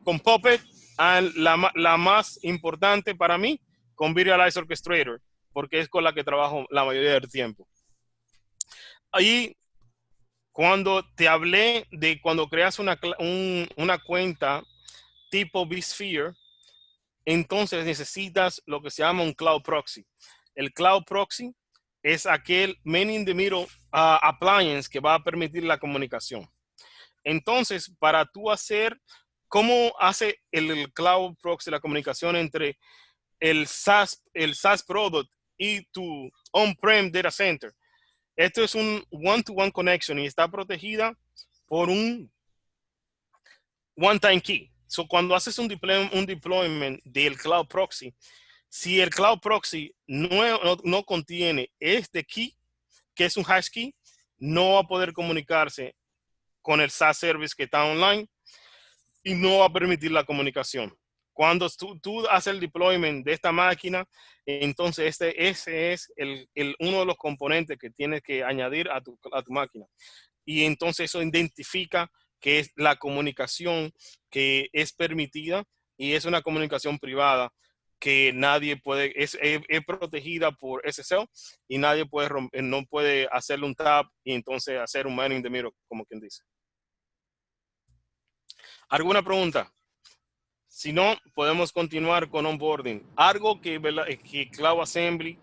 con Puppet, y la más importante para mí, con Visualize Orchestrator, porque es con la que trabajo la mayoría del tiempo. Ahí, cuando te hablé de cuando creas una cuenta tipo vSphere, entonces necesitas lo que se llama un Cloud Proxy. El Cloud Proxy es aquel man-in-the-middle appliance que va a permitir la comunicación. Entonces, para tú hacer, ¿cómo hace el Cloud Proxy la comunicación entre el SaaS product y tu on-prem data center? Esto es un one-to-one connection y está protegida por un one-time key. So, cuando haces un deployment del Cloud Proxy, si el Cloud Proxy no contiene este key, que es un hash key, no va a poder comunicarse con el SaaS service que está online y no va a permitir la comunicación. Cuando tú haces el deployment de esta máquina, entonces ese es uno de los componentes que tienes que añadir a tu máquina. Y entonces eso identifica que es la comunicación que es permitida y es una comunicación privada que nadie puede, es protegida por SSL y nadie puede no puede hacerle un tap y entonces hacer un man in the middle, como quien dice. ¿Alguna pregunta? Si no, podemos continuar con onboarding. Algo que Cloud Assembly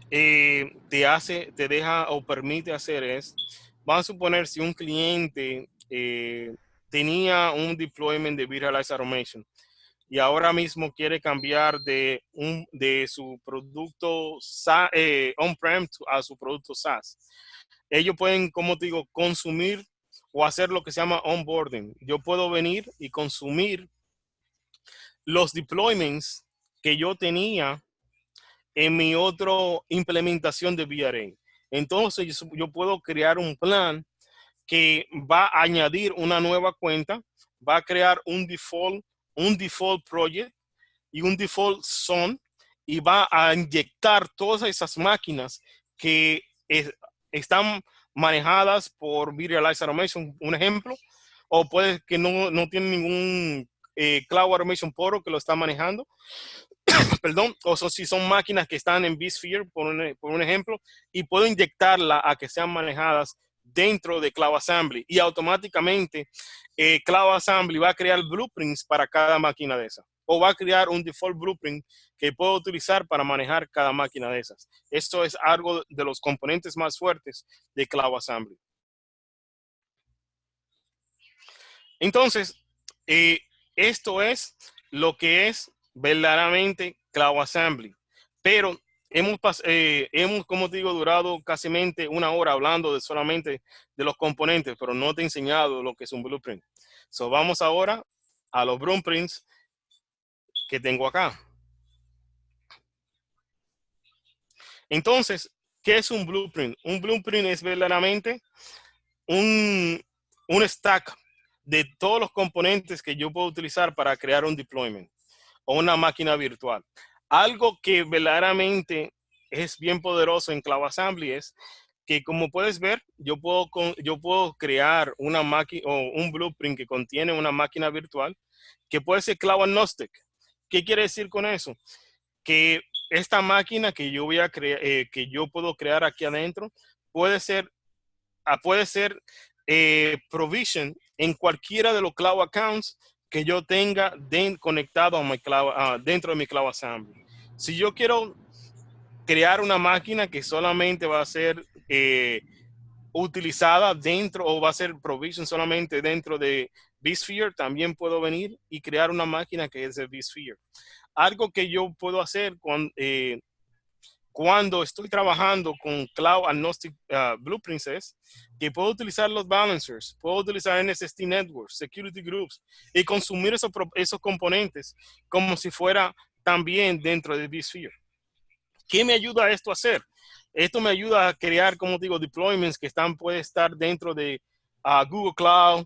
te deja o permite hacer es, vamos a suponer si un cliente tenía un deployment de Visualize Automation y ahora mismo quiere cambiar de su producto on-prem a su producto SaaS. Ellos pueden, como te digo, consumir o hacer lo que se llama onboarding. Yo puedo venir y consumir los deployments que yo tenía en mi otra implementación de VRA. Entonces yo puedo crear un plan que va a añadir una nueva cuenta, va a crear un default project y un default zone y va a inyectar todas esas máquinas que están manejadas por Visualize Automation, un ejemplo, o puede que no tiene ningún Cloud Automation Portal que lo está manejando. Perdón, o si son máquinas que están en vSphere, por un ejemplo, y puedo inyectarla a que sean manejadas dentro de Cloud Assembly y automáticamente Cloud Assembly va a crear blueprints para cada máquina de esas o va a crear un default blueprint que puedo utilizar para manejar cada máquina de esas. Esto es algo de los componentes más fuertes de Cloud Assembly. Entonces, esto es lo que es verdaderamente Cloud Assembly. Pero hemos, como te digo, durado casi una hora hablando solamente de los componentes, pero no te he enseñado lo que es un blueprint. So, vamos ahora a los blueprints que tengo acá. Entonces, ¿qué es un blueprint? Un blueprint es verdaderamente un stack de todos los componentes que yo puedo utilizar para crear un deployment o una máquina virtual. Algo que verdaderamente es bien poderoso en Cloud Assembly es que, como puedes ver, yo puedo crear una máquina o un blueprint que contiene una máquina virtual que puede ser Cloud Agnostic. ¿Qué quiere decir con eso? Que esta máquina que yo voy a crear, que yo puedo crear aquí adentro, puede ser provision en cualquiera de los cloud accounts que yo tenga conectado a mi cloud, dentro de mi Cloud Assembly. Si yo quiero crear una máquina que solamente va a ser utilizada dentro o va a ser provision solamente dentro de vSphere, también puedo venir y crear una máquina que es de vSphere. Algo que yo puedo hacer cuando estoy trabajando con Cloud Agnostic Blueprints es que puedo utilizar los balancers, puedo utilizar NSST Networks, Security Groups y consumir esos componentes como si fuera también dentro de vSphere. ¿Qué me ayuda esto a hacer? Esto me ayuda a crear, como digo, deployments que pueden estar dentro de Google Cloud,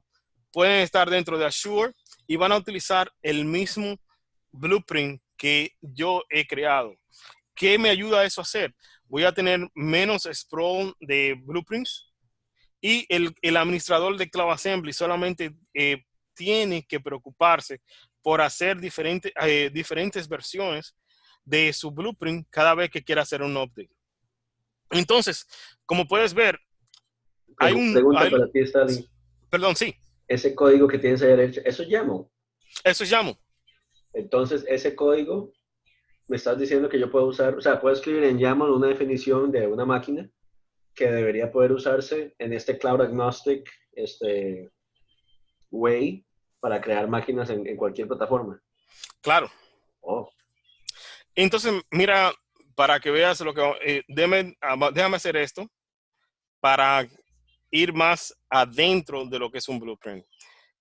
pueden estar dentro de Azure y van a utilizar el mismo blueprint que yo he creado. ¿Qué me ayuda a eso a hacer? Voy a tener menos sprawl de blueprints y el administrador de Cloud Assembly solamente tiene que preocuparse por hacer diferentes versiones de su blueprint cada vez que quiera hacer un update. Entonces, como puedes ver, Pregunta para ti, Stalin. Perdón, sí. Ese código que tienes ahí a la derecha, ¿eso es YAML? Eso es YAML. Entonces, ese código, me estás diciendo que yo puedo usar, o sea, puedo escribir en YAML una definición de una máquina que debería poder usarse en este Cloud Agnostic way para crear máquinas en cualquier plataforma. Claro. Oh. Entonces, mira, para que veas lo que... déjame hacer esto para ir más adentro de lo que es un blueprint.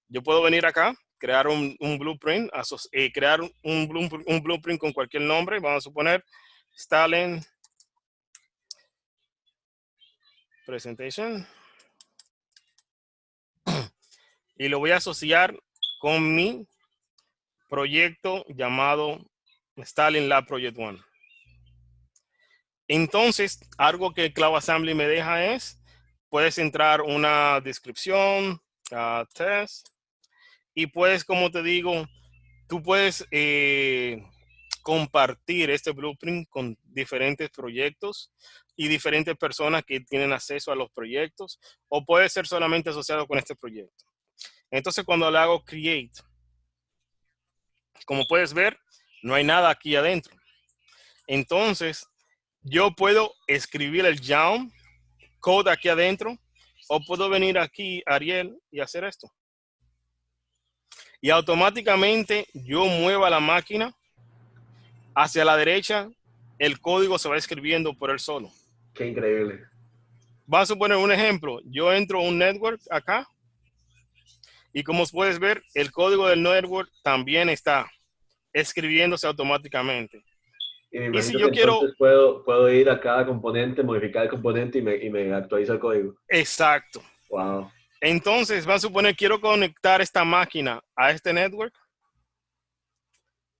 Yo puedo venir acá, crear un blueprint, crear un blueprint con cualquier nombre. Vamos a suponer Stalin Presentation. Y lo voy a asociar con mi proyecto llamado Stalin Lab Project One. Entonces, algo que Cloud Assembly me deja es, puedes entrar una descripción, test, y puedes, como te digo, tú puedes compartir este blueprint con diferentes proyectos y diferentes personas que tienen acceso a los proyectos, o puede ser solamente asociado con este proyecto. Entonces, cuando le hago create, como puedes ver, no hay nada aquí adentro. Entonces, yo puedo escribir el YAML code aquí adentro, o puedo venir aquí, Ariel, y hacer esto. Y automáticamente yo muevo la máquina hacia la derecha, el código se va escribiendo por él solo. Qué increíble. Vamos a poner un ejemplo. Yo entro a un network acá, y como puedes ver, el código del network también está escribiéndose automáticamente. Y me imagino que entonces puedo ir a cada componente, modificar el componente y me actualiza el código. Exacto. Wow. Entonces, vamos a suponer, quiero conectar esta máquina a este network.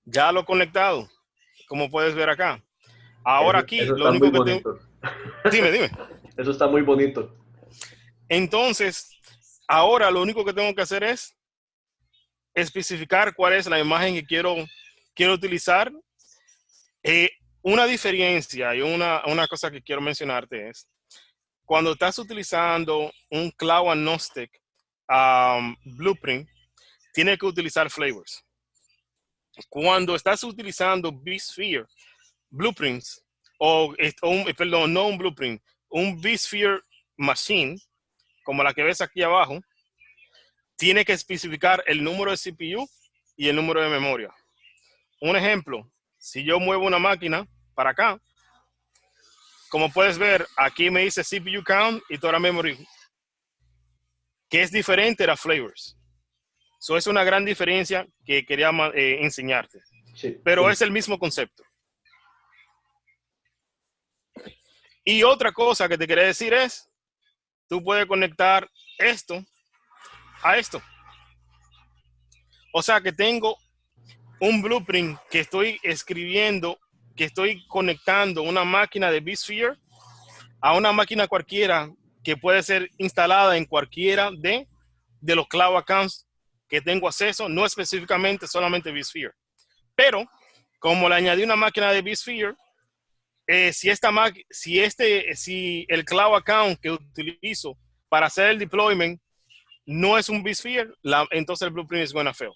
Ya lo he conectado, como puedes ver acá. Ahora aquí, eso lo está único muy que bonito. Dime. Eso está muy bonito. Entonces, ahora lo único que tengo que hacer es especificar cuál es la imagen que quiero utilizar. Una diferencia y una cosa que quiero mencionarte es, cuando estás utilizando un Cloud Agnostic Blueprint, tienes que utilizar flavors. Cuando estás utilizando vSphere Blueprints, no un blueprint, un vSphere Machine, como la que ves aquí abajo, tiene que especificar el número de CPU y el número de memoria. Un ejemplo, si yo muevo una máquina para acá, como puedes ver, aquí me dice CPU count y total memory, que es diferente a las flavors. Eso es una gran diferencia que quería enseñarte. Sí, Pero sí. es el mismo concepto. Y otra cosa que te quería decir es, tú puedes conectar esto a esto. O sea que tengo un blueprint que estoy escribiendo, que estoy conectando una máquina de vSphere a una máquina cualquiera que puede ser instalada en cualquiera de los cloud accounts que tengo acceso, no específicamente solamente vSphere. Pero, como le añadí una máquina de vSphere, si el cloud account que utilizo para hacer el deployment no es un vSphere, entonces el blueprint is gonna fail.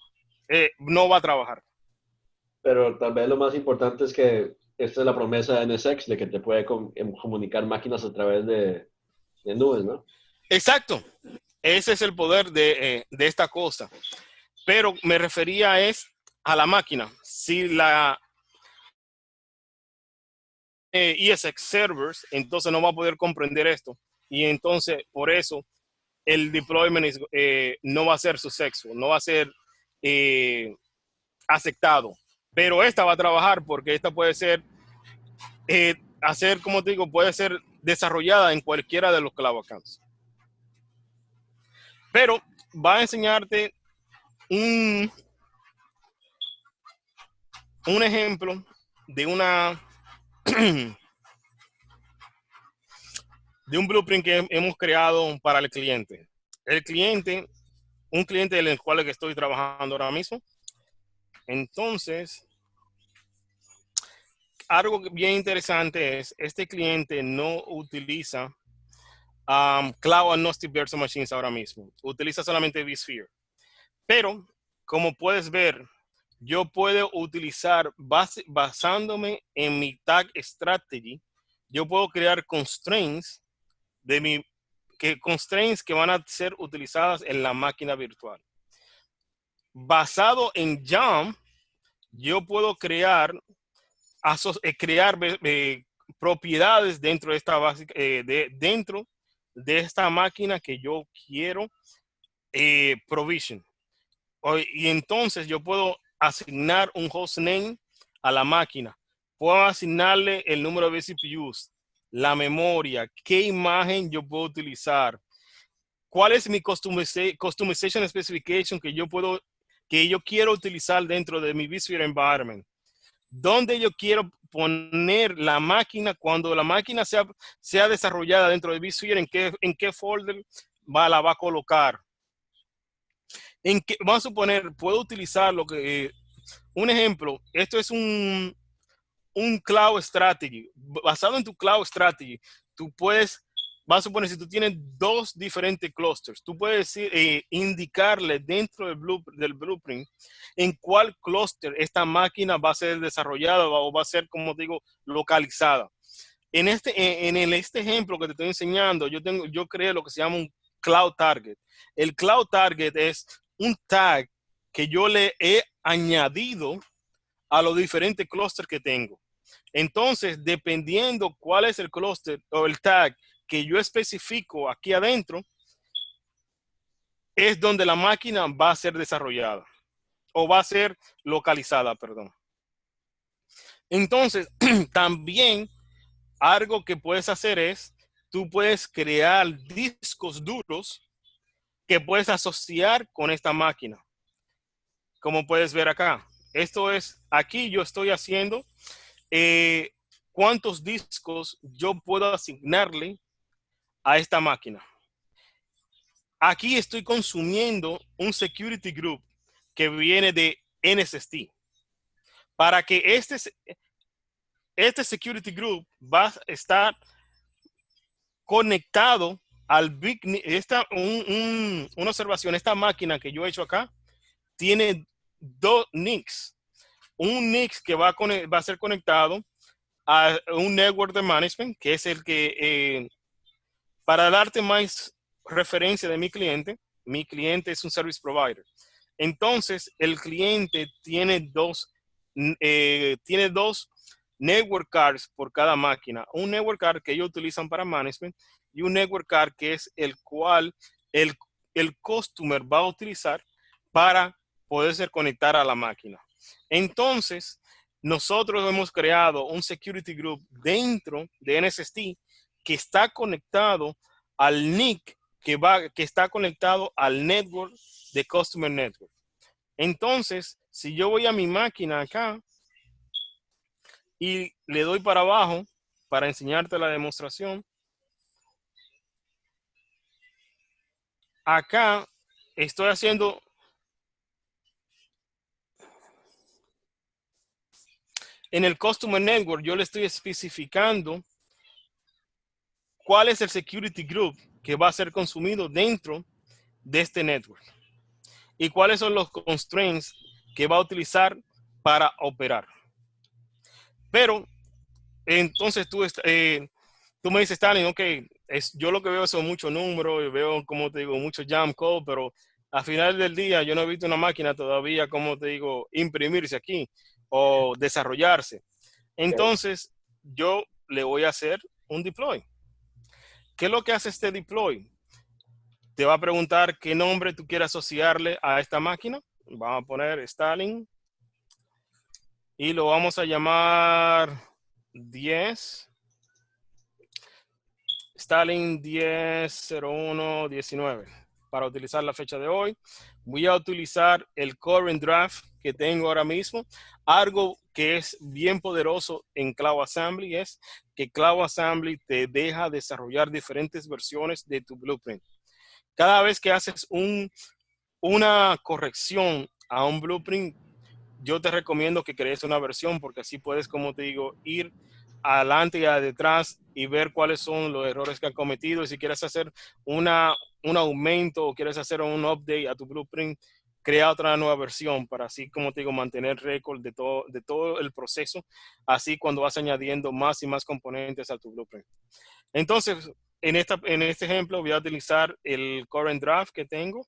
No va a trabajar. Pero tal vez lo más importante es que esta es la promesa de NSX de que te puede comunicar máquinas a través de nubes, ¿no? Exacto. ese es el poder de esta cosa. Pero me refería a la máquina. Si la ESX servers, entonces no va a poder comprender esto. Y entonces, por eso, el deployment no va a ser successful, no va a ser aceptado. Pero esta va a trabajar porque esta puede ser, como te digo, puede ser desarrollada en cualquiera de los cloud accounts. Pero va a enseñarte un ejemplo de de un blueprint que hemos creado para el cliente. Un cliente en el cual estoy trabajando ahora mismo. Entonces, algo bien interesante es, este cliente no utiliza Cloud Agnostic Virtual Machines ahora mismo. Utiliza solamente vSphere. Pero, como puedes ver, yo puedo utilizar, basándome en mi tag strategy, yo puedo crear constraints constraints que van a ser utilizadas en la máquina virtual. Basado en YAML, yo puedo crear propiedades dentro de esta base, dentro de esta máquina que yo quiero provision. Y entonces yo puedo asignar un hostname a la máquina. Puedo asignarle el número de CPUs, la memoria, qué imagen yo puedo utilizar, cuál es mi customization specification que yo quiero utilizar dentro de mi vSphere environment. Dónde yo quiero poner la máquina cuando la máquina sea desarrollada dentro de vSphere, en qué folder la va a colocar. Vamos a suponer, puedo utilizar un ejemplo, esto es un cloud strategy. Basado en tu cloud strategy, tú puedes, vamos a suponer, si tú tienes dos diferentes clusters, tú puedes indicarle dentro del blueprint en cuál cluster esta máquina va a ser desarrollada o va a ser, como digo, localizada. En este ejemplo que te estoy enseñando, yo creé lo que se llama un cloud target. El cloud target es un tag que yo le he añadido a los diferentes clústeres que tengo. Entonces, dependiendo cuál es el clúster o el tag que yo especifico aquí adentro, es donde la máquina va a ser desarrollada o va a ser localizada, perdón. Entonces, también algo que puedes hacer es, tú puedes crear discos duros que puedes asociar con esta máquina. Como puedes ver acá. Esto es, aquí yo estoy haciendo cuántos discos yo puedo asignarle a esta máquina. Aquí estoy consumiendo un security group que viene de NSST. Para que este security group va a estar conectado al Big NIC. Una observación, esta máquina que yo he hecho acá tiene dos NICs. Un NIC que va a ser conectado a un network de management, que es el que, para darte más referencia de mi cliente es un service provider. Entonces, el cliente tiene dos network cards por cada máquina. Un network card que ellos utilizan para management y un network card que es el cual el customer va a utilizar para poderse conectar a la máquina. Entonces, nosotros hemos creado un security group dentro de NSST que está conectado al NIC que está conectado al network de Customer Network. Entonces, si yo voy a mi máquina acá y le doy para abajo para enseñarte la demostración, acá estoy haciendo en el Customer Network, yo le estoy especificando cuál es el security group que va a ser consumido dentro de este network y cuáles son los constraints que va a utilizar para operar. Pero entonces tú me dices, Stalin, ok, yo lo que veo son muchos números, y veo, como te digo, mucho jam code, pero al final del día yo no he visto una máquina todavía, como te digo, imprimirse aquí o desarrollarse. Entonces, yo le voy a hacer un deploy. ¿Qué es lo que hace este deploy? Te va a preguntar qué nombre tú quieres asociarle a esta máquina. Vamos a poner Stalin y lo vamos a llamar 10. Stalin 10-01-19. Para utilizar la fecha de hoy, voy a utilizar el current draft que tengo ahora mismo. Algo que es bien poderoso en Cloud Assembly es que Cloud Assembly te deja desarrollar diferentes versiones de tu blueprint. Cada vez que haces una corrección a un blueprint, yo te recomiendo que crees una versión porque así puedes, como te digo, ir adelante y detrás y ver cuáles son los errores que han cometido. Y si quieres hacer un aumento o quieres hacer un update a tu blueprint, crea otra nueva versión para así, como te digo, mantener récord de todo el proceso. Así cuando vas añadiendo más y más componentes a tu blueprint. Entonces, en este ejemplo voy a utilizar el current draft que tengo.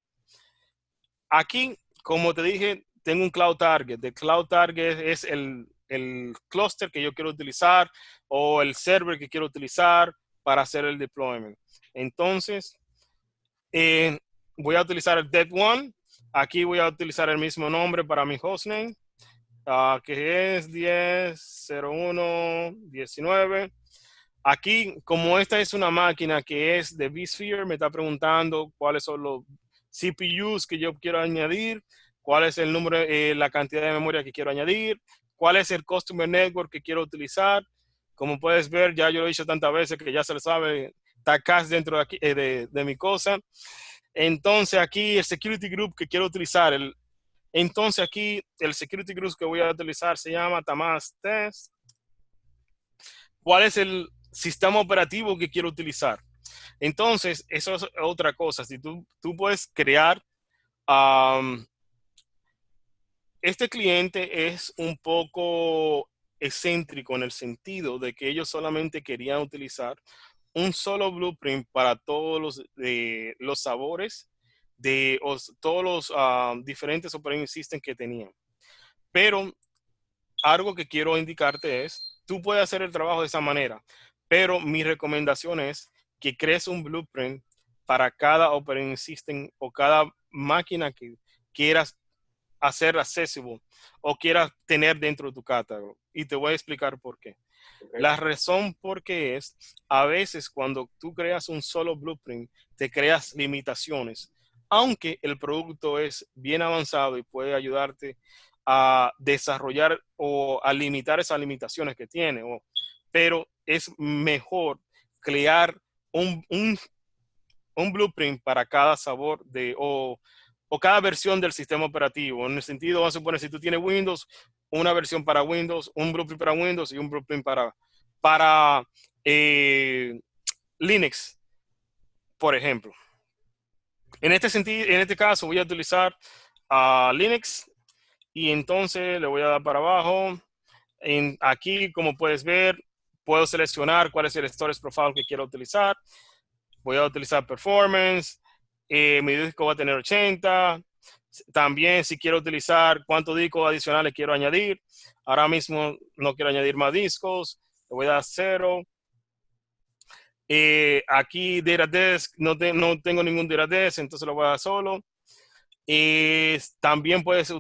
Aquí, como te dije, tengo un Cloud Target. El Cloud Target es el clúster que yo quiero utilizar o el server que quiero utilizar para hacer el deployment. Entonces, voy a utilizar el dev1. Aquí voy a utilizar el mismo nombre para mi hostname, que es 10.01.19. Aquí, como esta es una máquina que es de vSphere, me está preguntando cuáles son los CPUs que yo quiero añadir, cuál es el número, la cantidad de memoria que quiero añadir, cuál es el Customer Network que quiero utilizar. Como puedes ver, ya yo lo he dicho tantas veces que ya se lo sabe, está casi dentro de, aquí, de mi cosa. Entonces aquí el Security Group que quiero utilizar, entonces aquí el Security Group que voy a utilizar se llama Tamas Test. ¿Cuál es el sistema operativo que quiero utilizar? Entonces, eso es otra cosa. Si tú puedes crear, este cliente es un poco excéntrico en el sentido de que ellos solamente querían utilizar un solo blueprint para todos los sabores de todos los diferentes operating systems que tenían. Pero algo que quiero indicarte es, tú puedes hacer el trabajo de esa manera, pero mi recomendación es que crees un blueprint para cada operating system o cada máquina que quieras hacer accesible o quieras tener dentro de tu catálogo. Y te voy a explicar por qué. Okay. La razón por qué es, a veces cuando tú creas un solo blueprint, te creas limitaciones, aunque el producto es bien avanzado y puede ayudarte a desarrollar o a limitar esas limitaciones que tiene, pero es mejor crear un blueprint para cada sabor o cada versión del sistema operativo. En el sentido, vamos a suponer, si tú tienes Windows, una versión para Windows, un blueprint para Windows y un blueprint para Linux, por ejemplo. En este sentido, en este caso voy a utilizar Linux y entonces le voy a dar para abajo. Aquí, como puedes ver, puedo seleccionar cuál es el storage profile que quiero utilizar. Voy a utilizar performance. Mi disco va a tener 80. También si quiero utilizar cuántos discos adicionales quiero añadir. Ahora mismo no quiero añadir más discos. Le voy a dar 0. Aquí Data Desk, no tengo ningún Data Desk, entonces lo voy a dar solo. También puedes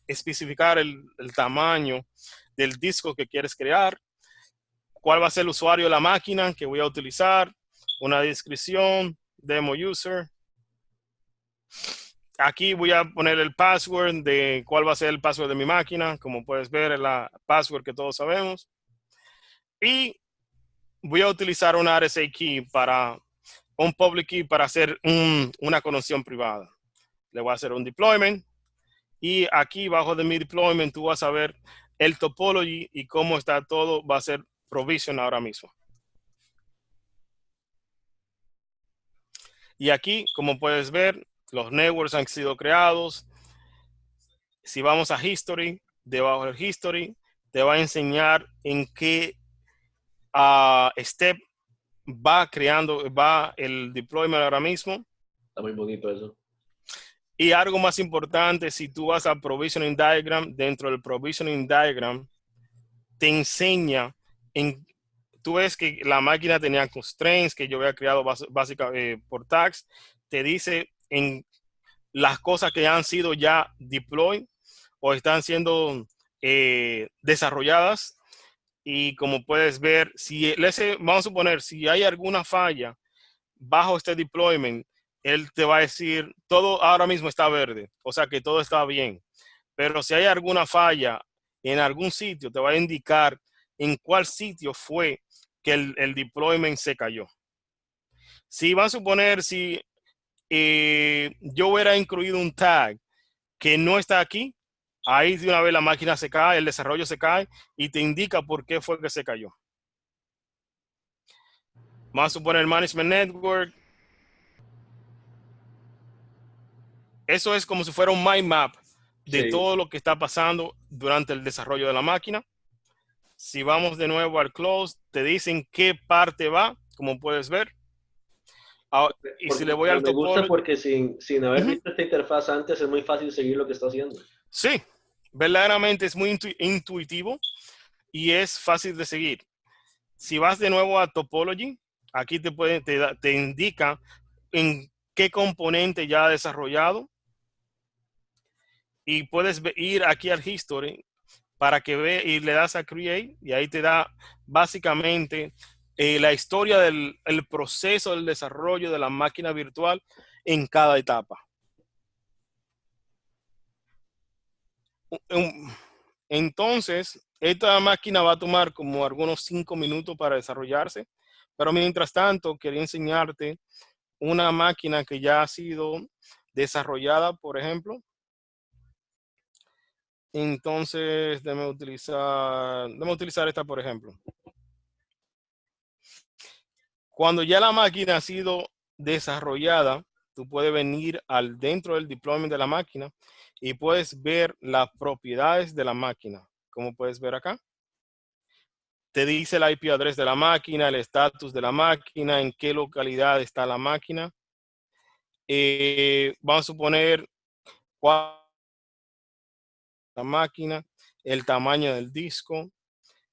especificar el tamaño del disco que quieres crear. Cuál va a ser el usuario de la máquina que voy a utilizar. Una descripción, demo user. Aquí voy a poner el password de cuál va a ser el password de mi máquina. Como puedes ver, es la password que todos sabemos. Y voy a utilizar una RSA key para un public key para hacer una conexión privada. Le voy a hacer un deployment. Y aquí bajo de mi deployment tú vas a ver el topology y cómo está todo. Va a ser provision ahora mismo. Y aquí, como puedes ver, los networks han sido creados. Si vamos a History, debajo del History, te va a enseñar en qué step va el deployment ahora mismo. Está muy bonito eso. Y algo más importante, si tú vas a Provisioning Diagram, dentro del Provisioning Diagram, te enseña, tú ves que la máquina tenía constraints que yo había creado básicamente por tags, te dice en las cosas que han sido ya deployed o están siendo desarrolladas. Y como puedes ver, vamos a suponer, si hay alguna falla bajo este deployment, él te va a decir, todo ahora mismo está verde, o sea que todo está bien. Pero si hay alguna falla en algún sitio, te va a indicar en cuál sitio fue que el deployment se cayó. Si van a suponer, si yo hubiera incluido un tag que no está aquí, ahí de una vez la máquina se cae, el desarrollo se cae y te indica por qué fue que se cayó. Vamos a suponer Management Network. Eso es como si fuera un mind map de Sí. todo lo que está pasando durante el desarrollo de la máquina. Si vamos de nuevo al close, te dicen qué parte va, como puedes ver. Y si le voy Pero al me gusta topólogo, porque sin haber visto esta interfaz antes es muy fácil seguir lo que está haciendo. sí, verdaderamente es muy intuitivo y es fácil de seguir. Si vas de nuevo a Topology, aquí te indica en qué componente ya ha desarrollado y puedes ir aquí al History para que ve y le das a Create y ahí te da básicamente la historia del el proceso del desarrollo de la máquina virtual en cada etapa. Entonces, esta máquina va a tomar como algunos 5 minutos para desarrollarse, pero mientras tanto quería enseñarte una máquina que ya ha sido desarrollada, por ejemplo. Entonces, déjame utilizar esta, por ejemplo. Cuando ya la máquina ha sido desarrollada, tú puedes venir al dentro del deployment de la máquina y puedes ver las propiedades de la máquina. Como puedes ver acá, te dice el IP address de la máquina, el estatus de la máquina, en qué localidad está la máquina. Vamos a suponer cuál es la máquina, el tamaño del disco.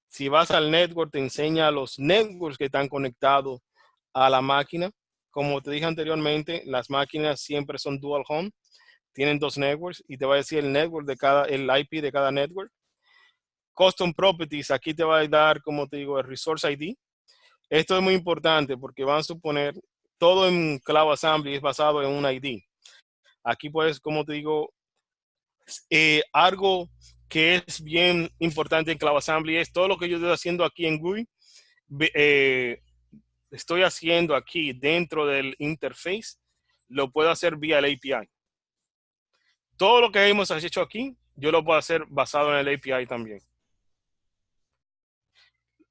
Si vas al network, te enseña los networks que están conectados a la máquina. Como te dije anteriormente, las máquinas siempre son dual home, tienen 2 networks y te va a decir el network el IP de cada network. Custom properties, aquí te va a dar, como te digo, el resource ID. Esto es muy importante porque van a suponer, todo en Cloud Assembly es basado en un ID. Aquí puedes, como te digo, algo que es bien importante en Cloud Assembly es todo lo que yo estoy haciendo aquí en GUI. Estoy haciendo aquí dentro del interface, lo puedo hacer vía el API. Todo lo que hemos hecho aquí, yo lo puedo hacer basado en el API también.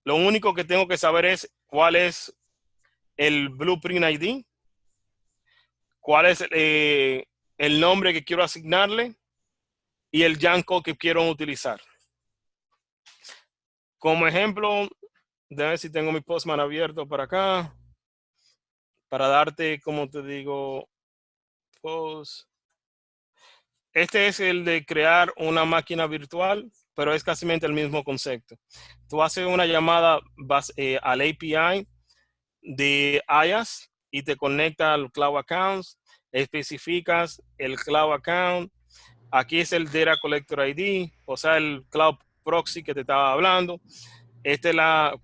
Lo único que tengo que saber es cuál es el Blueprint ID, cuál es el nombre que quiero asignarle y el Janko que quiero utilizar. Como ejemplo, déjame ver si tengo mi Postman abierto para acá, para darte, como te digo, post. Este es el de crear una máquina virtual, pero es casi el mismo concepto. Tú haces una llamada al API de IaaS y te conecta al Cloud Account, especificas el Cloud Account. Aquí es el Data Collector ID, o sea, el Cloud Proxy que te estaba hablando.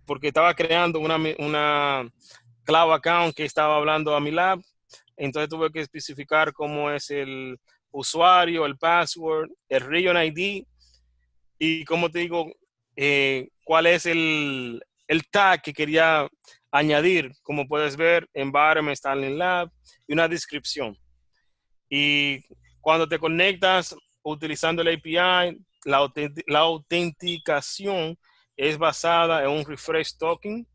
Porque estaba creando una Cloud Account que estaba hablando a mi lab. Entonces tuve que especificar cómo es el usuario, el password, el region ID y como te digo, cuál es el tag que quería añadir. Como puedes ver, environment, Starling Lab y una descripción. Y cuando te conectas utilizando el API, la autenticación es basada en un refresh token.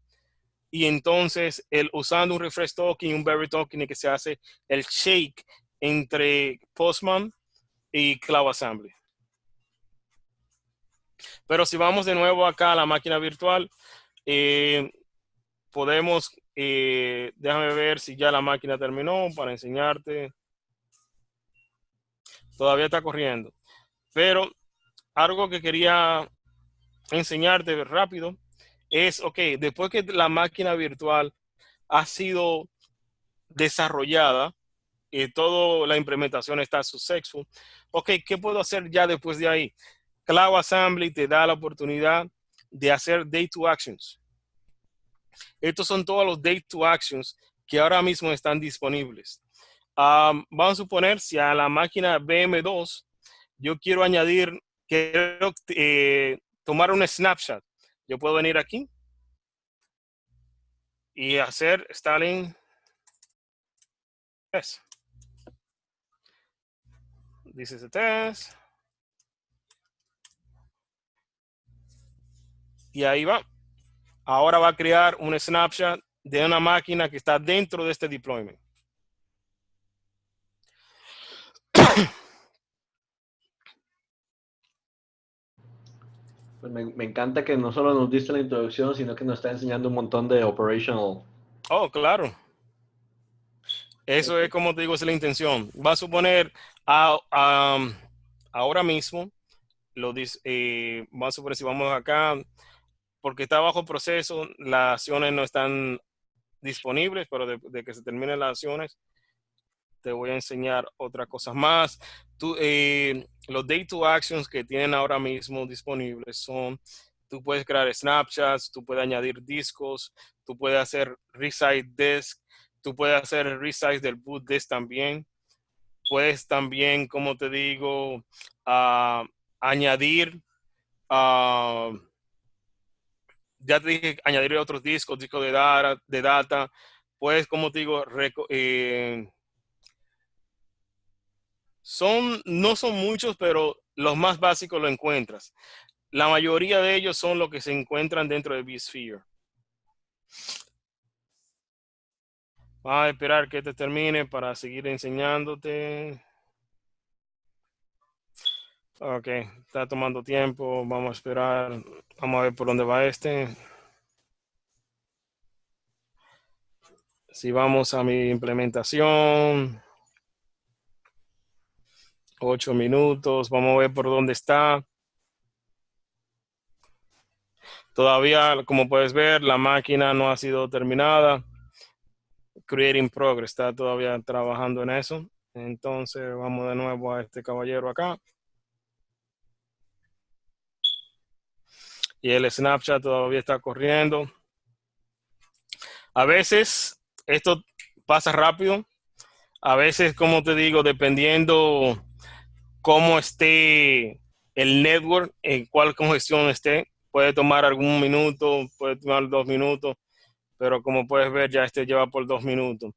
Y entonces, usando un refresh token y un berry token, que se hace el shake entre Postman y Cloud Assembly. Pero si vamos de nuevo acá a la máquina virtual, podemos Déjame ver si ya la máquina terminó para enseñarte. Todavía está corriendo. Pero algo que quería enseñarte rápido es, ok, después que la máquina virtual ha sido desarrollada, toda la implementación está successful, ok, ¿qué puedo hacer ya después de ahí? Cloud Assembly te da la oportunidad de hacer Day to Actions. Estos son todos los Day to Actions que ahora mismo están disponibles. Vamos a suponer si a la máquina BM2 yo quiero añadir, quiero tomar un snapshot. Yo puedo venir aquí y hacer Stalin test. This is a test. Y ahí va. Ahora va a crear un snapshot de una máquina que está dentro de este deployment. Pues me encanta que no solo nos diste la introducción, sino que nos está enseñando un montón de operational. Oh, claro. Eso es, como te digo, es la intención. Va a suponer ahora mismo, va a suponer si vamos acá, porque está bajo proceso, las acciones no están disponibles, pero de que se terminen las acciones, te voy a enseñar otras cosas más. Los Day to Actions que tienen ahora mismo disponibles son, tú puedes crear snapshots, tú puedes añadir discos, tú puedes hacer resize disk, tú puedes hacer el resize del boot disk también. Puedes también, como te digo, añadir, ya te dije, añadir otros discos de data. Puedes, como te digo, no son muchos, pero los más básicos lo encuentras. La mayoría de ellos son los que se encuentran dentro de vSphere. Vamos a esperar que te termine para seguir enseñándote. Ok, está tomando tiempo. Vamos a esperar. Vamos a ver por dónde va este. Si vamos a mi implementación. 8 minutos. Vamos a ver por dónde está. Todavía, como puedes ver, la máquina no ha sido terminada. Creating progress, está todavía trabajando en eso. Entonces vamos de nuevo a este caballero acá. Y el snapshot todavía está corriendo. A veces esto pasa rápido. A veces, como te digo, dependiendo cómo esté el network, en cuál congestión esté, puede tomar algún minuto, puede tomar 2 minutos, pero como puedes ver ya este lleva por 2 minutos.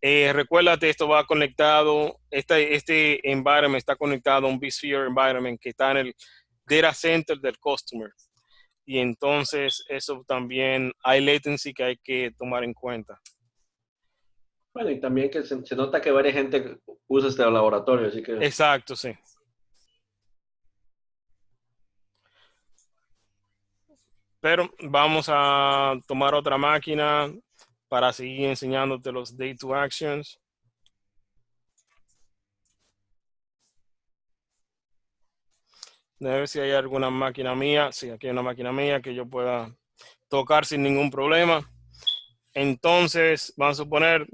Recuérdate, esto va conectado, este environment está conectado a un vSphere environment que está en el data center del customer. Y entonces eso también hay latency que hay que tomar en cuenta. Bueno, y también que se nota que varias gente usa este laboratorio, así que... Exacto, sí. Pero vamos a tomar otra máquina para seguir enseñándote los Day to Actions. A ver si hay alguna máquina mía. Sí, aquí hay una máquina mía que yo pueda tocar sin ningún problema. Entonces, vamos a suponer,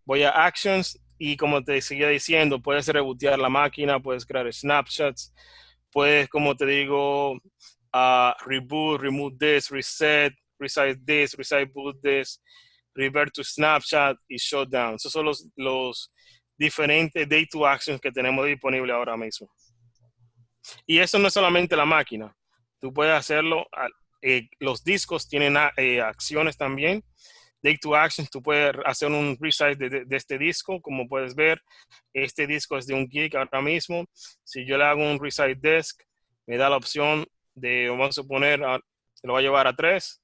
voy a Actions y como te seguía diciendo, puedes rebootear la máquina, puedes crear snapshots, puedes, como te digo, reboot, remove this, reset, resize this, resize boot this, revert to snapshot y shutdown. Esos son los diferentes Day to Actions que tenemos disponibles ahora mismo. Y eso no es solamente la máquina. Tú puedes hacerlo. Los discos tienen acciones también. Day to Actions, tú puedes hacer un resize de este disco. Como puedes ver, este disco es de 1 gig ahora mismo. Si yo le hago un resize disk, me da la opción de, vamos a suponer, lo va a llevar a 3.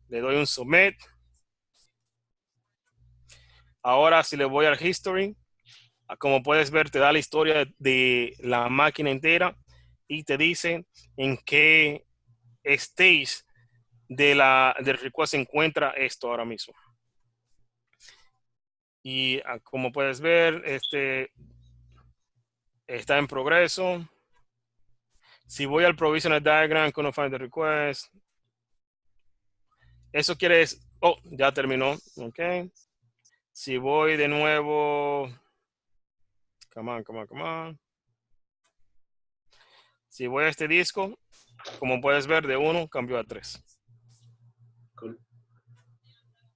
Le doy un submit. Ahora, si le voy al history, como puedes ver, te da la historia de la máquina entera y te dice en qué stage del request se encuentra esto ahora mismo. Y como puedes ver, está en progreso. Si voy al provisional diagram, couldn't find the request. Eso quiere decir, oh, ya terminó, ok. Si voy de nuevo, come on, come on, come on. Si voy a este disco, como puedes ver, de 1 cambió a 3. Cool.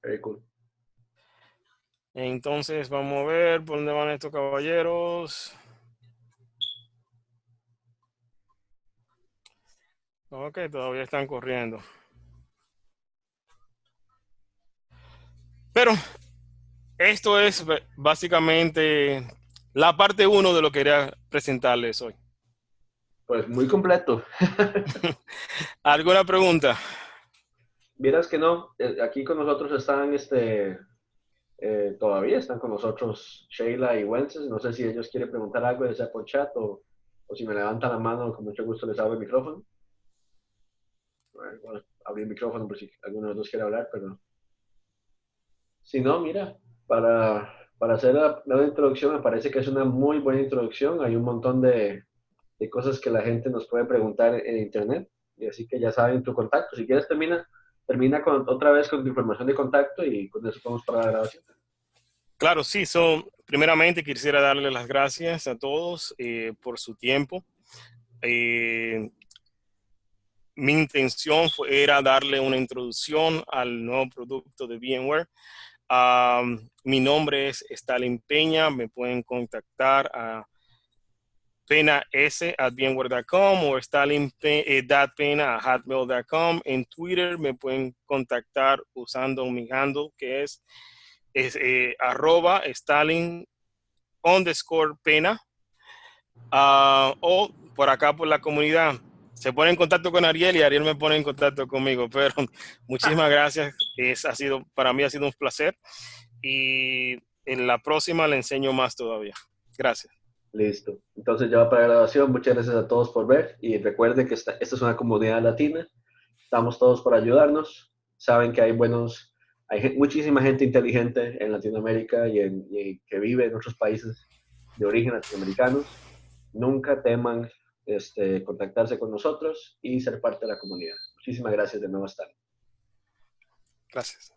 Very cool. Entonces, vamos a ver por dónde van estos caballeros. Ok, todavía están corriendo. Pero esto es básicamente la parte 1 de lo que quería presentarles hoy. Pues muy completo. ¿Alguna pregunta? Vieras que no, aquí con nosotros están, todavía están con nosotros Sheila y Wences. No sé si ellos quieren preguntar algo, ya sea por chat o si me levantan la mano, con mucho gusto les abro el micrófono. Bueno, abrí el micrófono por si alguno de los dos quiere hablar, pero si no, mira, para hacer la introducción me parece que es una muy buena introducción. Hay un montón de cosas que la gente nos puede preguntar en internet, y así que ya saben tu contacto. Si quieres, termina otra vez con tu información de contacto y con eso podemos parar la grabación. Claro, sí. Primeramente quisiera darle las gracias a todos por su tiempo. Mi intención era darle una introducción al nuevo producto de VMware. Mi nombre es Stalin Peña. Me pueden contactar a penas@vmware.com o stalin.pena@hotmail.com. En Twitter me pueden contactar usando mi handle, que es @Stalin_pena. O por acá por la comunidad. Se pone en contacto con Ariel y Ariel me pone en contacto conmigo. Pero muchísimas gracias. Para mí ha sido un placer. Y en la próxima le enseño más todavía. Gracias. Listo. Entonces ya va para la grabación. Muchas gracias a todos por ver y recuerden que esta es una comunidad latina. Estamos todos por ayudarnos. Saben que hay muchísima gente inteligente en Latinoamérica y que vive en otros países de origen latinoamericanos. Nunca teman contactarse con nosotros y ser parte de la comunidad. Muchísimas gracias de nuevo, Stan. Gracias.